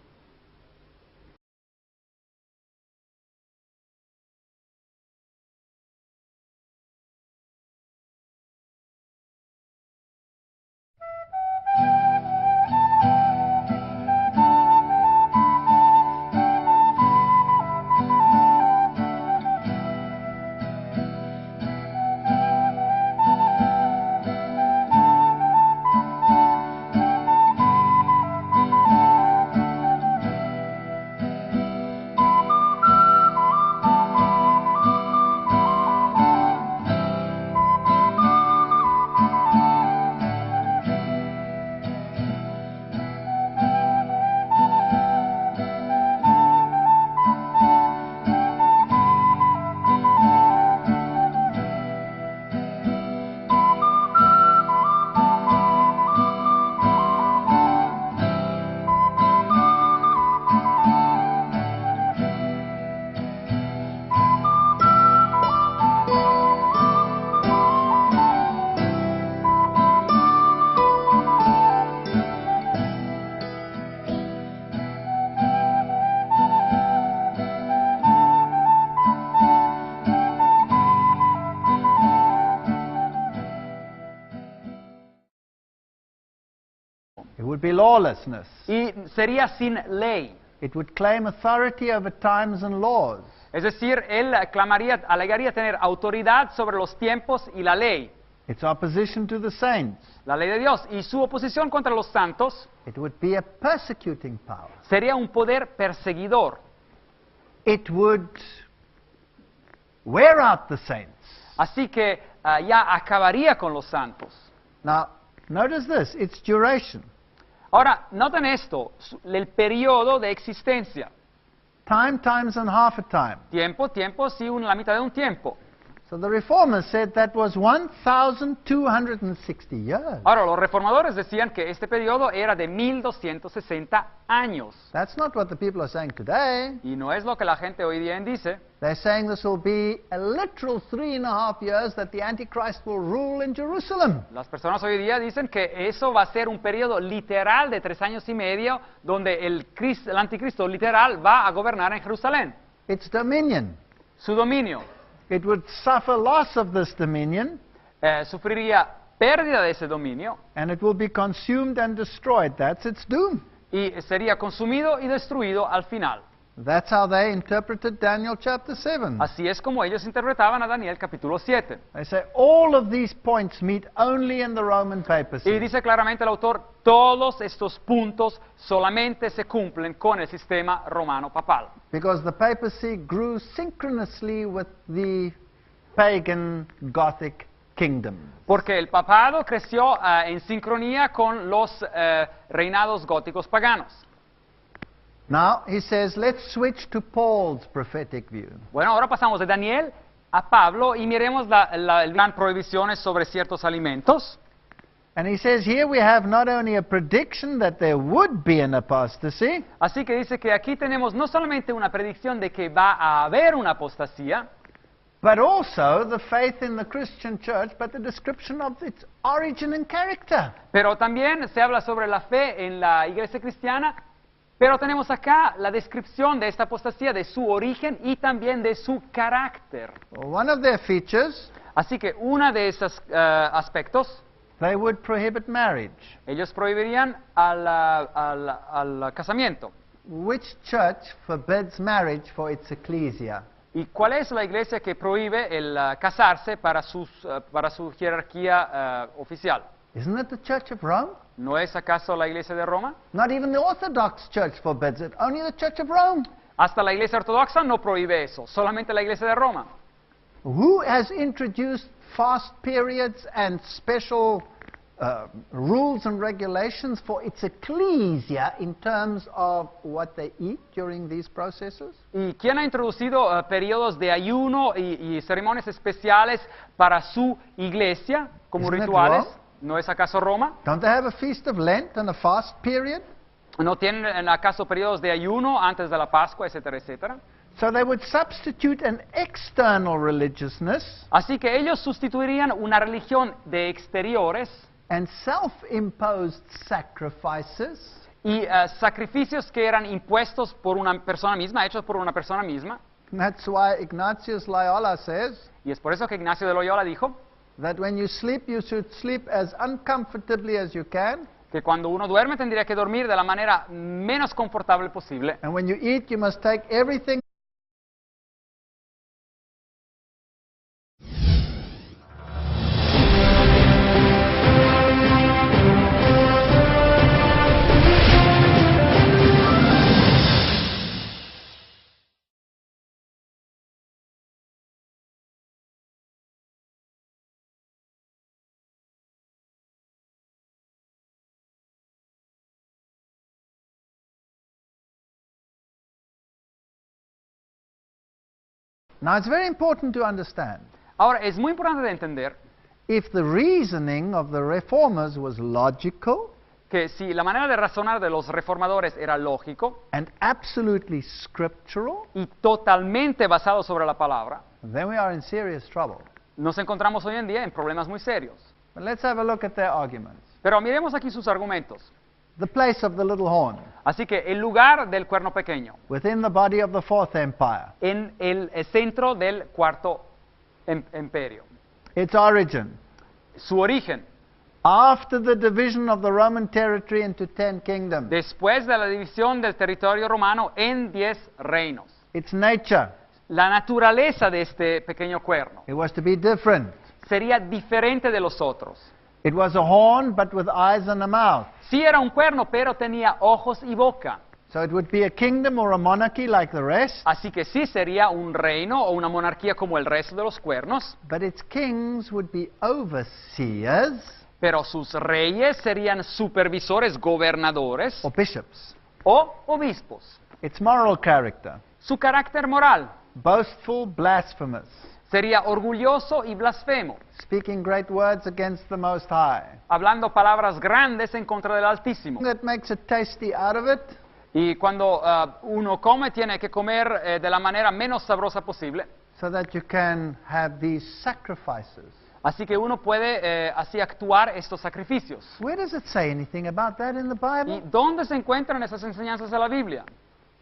It would be lawlessness. Y sería sin ley. It would claim authority over times and laws. Es decir, él alegaría tener autoridad sobre los tiempos y la ley, Its opposition to the saints. la ley de Dios, y su oposición contra los santos It would be a persecuting power. sería un poder perseguidor. It would wear out the saints. Así que ya acabaría con los santos. Now, notice this, its duration. Ahora, noten esto, el periodo de existencia. Time, times, and half a time. Tiempo, sí, la mitad de un tiempo. So the reformers said that was 1,260 years. Ahora, los reformadores decían que este periodo era de 1260 años. That's not what the people are saying today. Y no es lo que la gente hoy día dice. They're saying this will be a literal 3.5 years that the Antichrist will rule in Jerusalem. Las personas hoy día dicen que eso va a ser un periodo literal de 3 años y medio donde el anticristo literal va a gobernar en Jerusalén. Its dominion. Su dominio It would suffer loss of this dominion sufriría pérdida de ese dominio and it will be consumed and destroyed. That's its doom. y sería consumido y destruido al final. That's how they interpreted Daniel chapter 7. Así es como ellos interpretaban a Daniel capítulo 7. They say all of these points meet only in the Roman papacy. Y dice claramente el autor, todos estos puntos solamente se cumplen con el sistema romano papal. Because the papacy grew synchronously with the pagan Gothic kingdom. Porque el papado creció en sincronía con los reinados góticos paganos. Now, he says, let's switch to Paul's prophetic view. Bueno, ahora pasamos de Daniel a Pablo y miremos las gran prohibiciones sobre ciertos alimentos. And he says here we have not only a prediction that there would be an apostasy, Así que dice que aquí tenemos no solamente una predicción de que va a haber una apostasía, but also the faith in the Christian church, but the description of its origin and character. pero también se habla sobre la fe en la iglesia cristiana, pero tenemos acá la descripción de esta apostasía, de su origen y también de su carácter. One of their features, Así que uno de esos aspectos, they would prohibit marriage. ellos prohibirían al casamiento. Which church forbids marriage for its ecclesia? ¿Y cuál es la iglesia que prohíbe el casarse para su jerarquía oficial? Isn't it the Church of Rome? ¿No es acaso la iglesia de Roma? Not even the Orthodox Church forbids it, only the Church of Rome. Hasta la iglesia ortodoxa no prohíbe eso, solamente la iglesia de Roma. Who has introduced fast periods and special rules and regulations for its ecclesia in terms of what they eat during these processes? ¿Y quién ha introducido periodos de ayuno y ceremonias especiales para su iglesia como Isn't it rituales? Rome? ¿No es acaso Roma? Don't they have a feast of Lent and a fast period? ¿No tienen acaso periodos de ayuno antes de la Pascua, etcétera, etcétera? So they would substitute an external religiousness Así que ellos sustituirían una religión de exteriores and self-imposed sacrifices y sacrificios que eran impuestos por una persona misma, hechos por una persona misma. And that's why Ignatius Loyola says Y es por eso que Ignacio de Loyola dijo that when you sleep, you should sleep as uncomfortably as you can, que cuando uno duerme tendría que dormir de la manera menos confortable posible. and when you eat, you must take everything. Now, it's very important to understand, Ahora, es muy importante de entender if the reasoning of the reformers was logical que si la manera de razonar de los reformadores era lógico and absolutely scriptural, y totalmente basado sobre la palabra, then we are in serious trouble. nos encontramos hoy en día en problemas muy serios. But let's have a look at their arguments. Pero miremos aquí sus argumentos. The place of the little horn Así que el lugar del cuerno pequeño, within the body of the Fourth Empire, en el centro del cuarto imperio. its origin, Su origen, after the division of the Roman territory into 10 kingdoms, después de la división del territorio romano en 10 reinos. its nature, La naturaleza de este pequeño cuerno it was to be different. sería diferente de los otros. It was a horn, but with eyes and a mouth. Sí era un cuerno, pero tenía ojos y boca. So it would be a kingdom or a monarchy like the rest, Así que sí sería un reino o una monarquía como el resto de los cuernos, but its kings would be overseers pero sus reyes serían supervisores, gobernadores or bishops. o obispos. Its moral character, Su carácter moral boastful, blasphemous, sería orgulloso y blasfemo, speaking great words against the Most High. hablando palabras grandes en contra del Altísimo. That makes it tasty out of it, Y cuando uno come, tiene que comer de la manera menos sabrosa posible. so that you can have these sacrifices. Así que uno puede así actuar estos sacrificios. Where does it say anything about that in the ¿Y Bible? dónde se encuentran esas enseñanzas de la Biblia?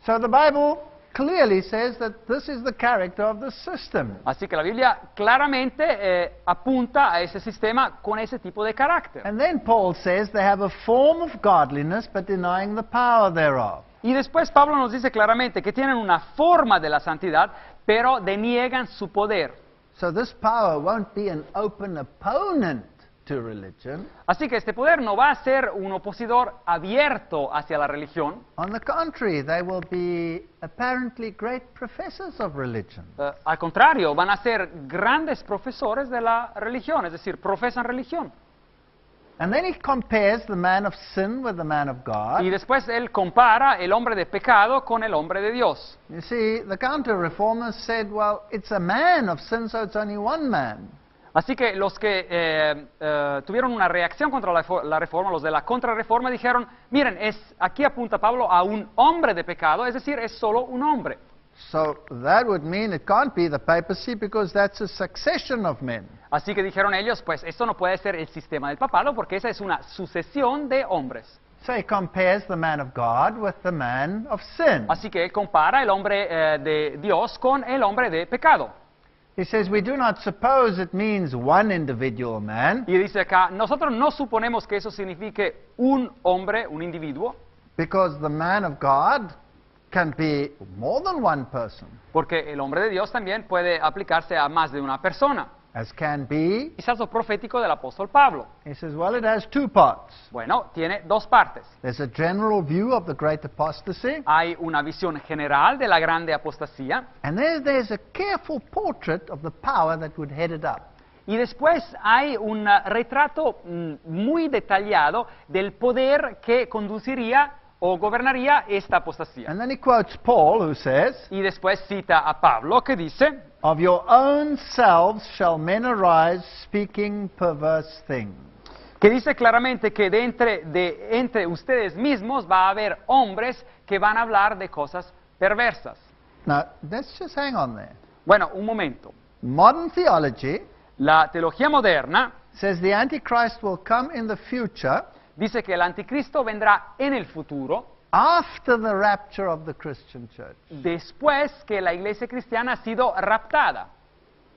So the Bible clearly says that this is the character of the system. Así que la Biblia claramente apunta a ese sistema con ese tipo de carácter. And then Paul says they have a form of godliness but denying the power thereof. Y después Pablo nos dice claramente que tienen una forma de la santidad, pero deniegan su poder. So this power won't be an open opponent to religion. Así que este poder no va a ser un opositor abierto hacia la religión. On the contrary, they will be apparently great professors of religion. Al contrario, van a ser grandes profesores de la religión, es decir, profesan religión. And then he compares the man of sin with the man of God. Y después él compara el hombre de pecado con el hombre de Dios. You see, the counter-reformers said, well, it's a man of sin, so it's only one man. Así que los que tuvieron una reacción contra la reforma, los de la contrarreforma, dijeron, miren, aquí apunta Pablo a un hombre de pecado, es decir, es solo un hombre. So that would mean it can't be the papacy because that's a succession of men. Así que dijeron ellos, pues esto no puede ser el sistema del papado porque esa es una sucesión de hombres. So he compares the man of God with the man of sin. Así que él compara el hombre de Dios con el hombre de pecado. He says, we do not suppose it means one individual man, Y dice acá, nosotros no suponemos que eso signifique un hombre, un individuo, because the man of God can be more than one person, porque el hombre de Dios también puede aplicarse a más de una persona. as can be. Quizás lo profético del apóstol Pablo. He says, well, it has two parts. Bueno, tiene dos partes. There's a general view of the great apostasy, Hay una visión general de la grande apostasía, and there's a careful portrait of the power that would head it up. y después hay un retrato muy detallado del poder que conduciría o gobernaría esta apostasía. And then he quotes Paul, who says, Y después cita a Pablo que dice, of your own selves shall men arise speaking perverse things. que dice claramente que entre ustedes mismos va a haber hombres que van a hablar de cosas perversas. Now, let's just hang on there. Bueno, un momento. Modern theology La teología moderna says the Antichrist will come in the future dice que el anticristo vendrá en el futuro, after the rapture of the Christian church. después que la iglesia cristiana ha sido raptada.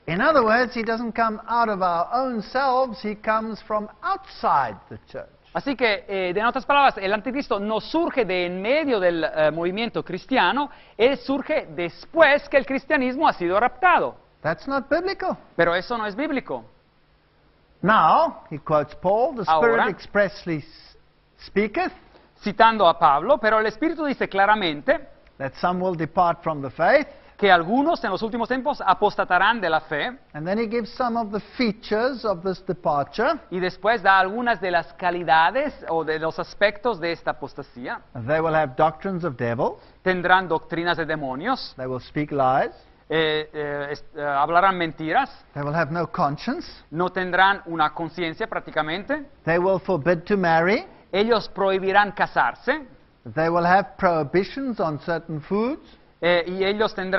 In other words, he doesn't come out of our own selves, he comes from outside the church. Así que, en otras palabras, el anticristo no surge de en medio del movimiento cristiano, él surge después que el cristianismo ha sido raptado. That's not biblical. Pero eso no es bíblico. Now, he quotes Paul, the Ahora. Spirit expressly speaketh, Citando a Pablo, pero el Espíritu dice claramente that some will depart from the faith, que algunos en los últimos tiempos apostatarán de la fe, and then he gives some of the features of this departure. y después da algunas de las calidades o de los aspectos de esta apostasía. They will have doctrines of devils, Tendrán doctrinas de demonios, they will speak lies, hablarán mentiras, they will have no conscience, no tendrán una conciencia prácticamente, they will forbid to marry, ellos prohibirán casarse, they will have prohibitions on certain foods, y ellos tendrán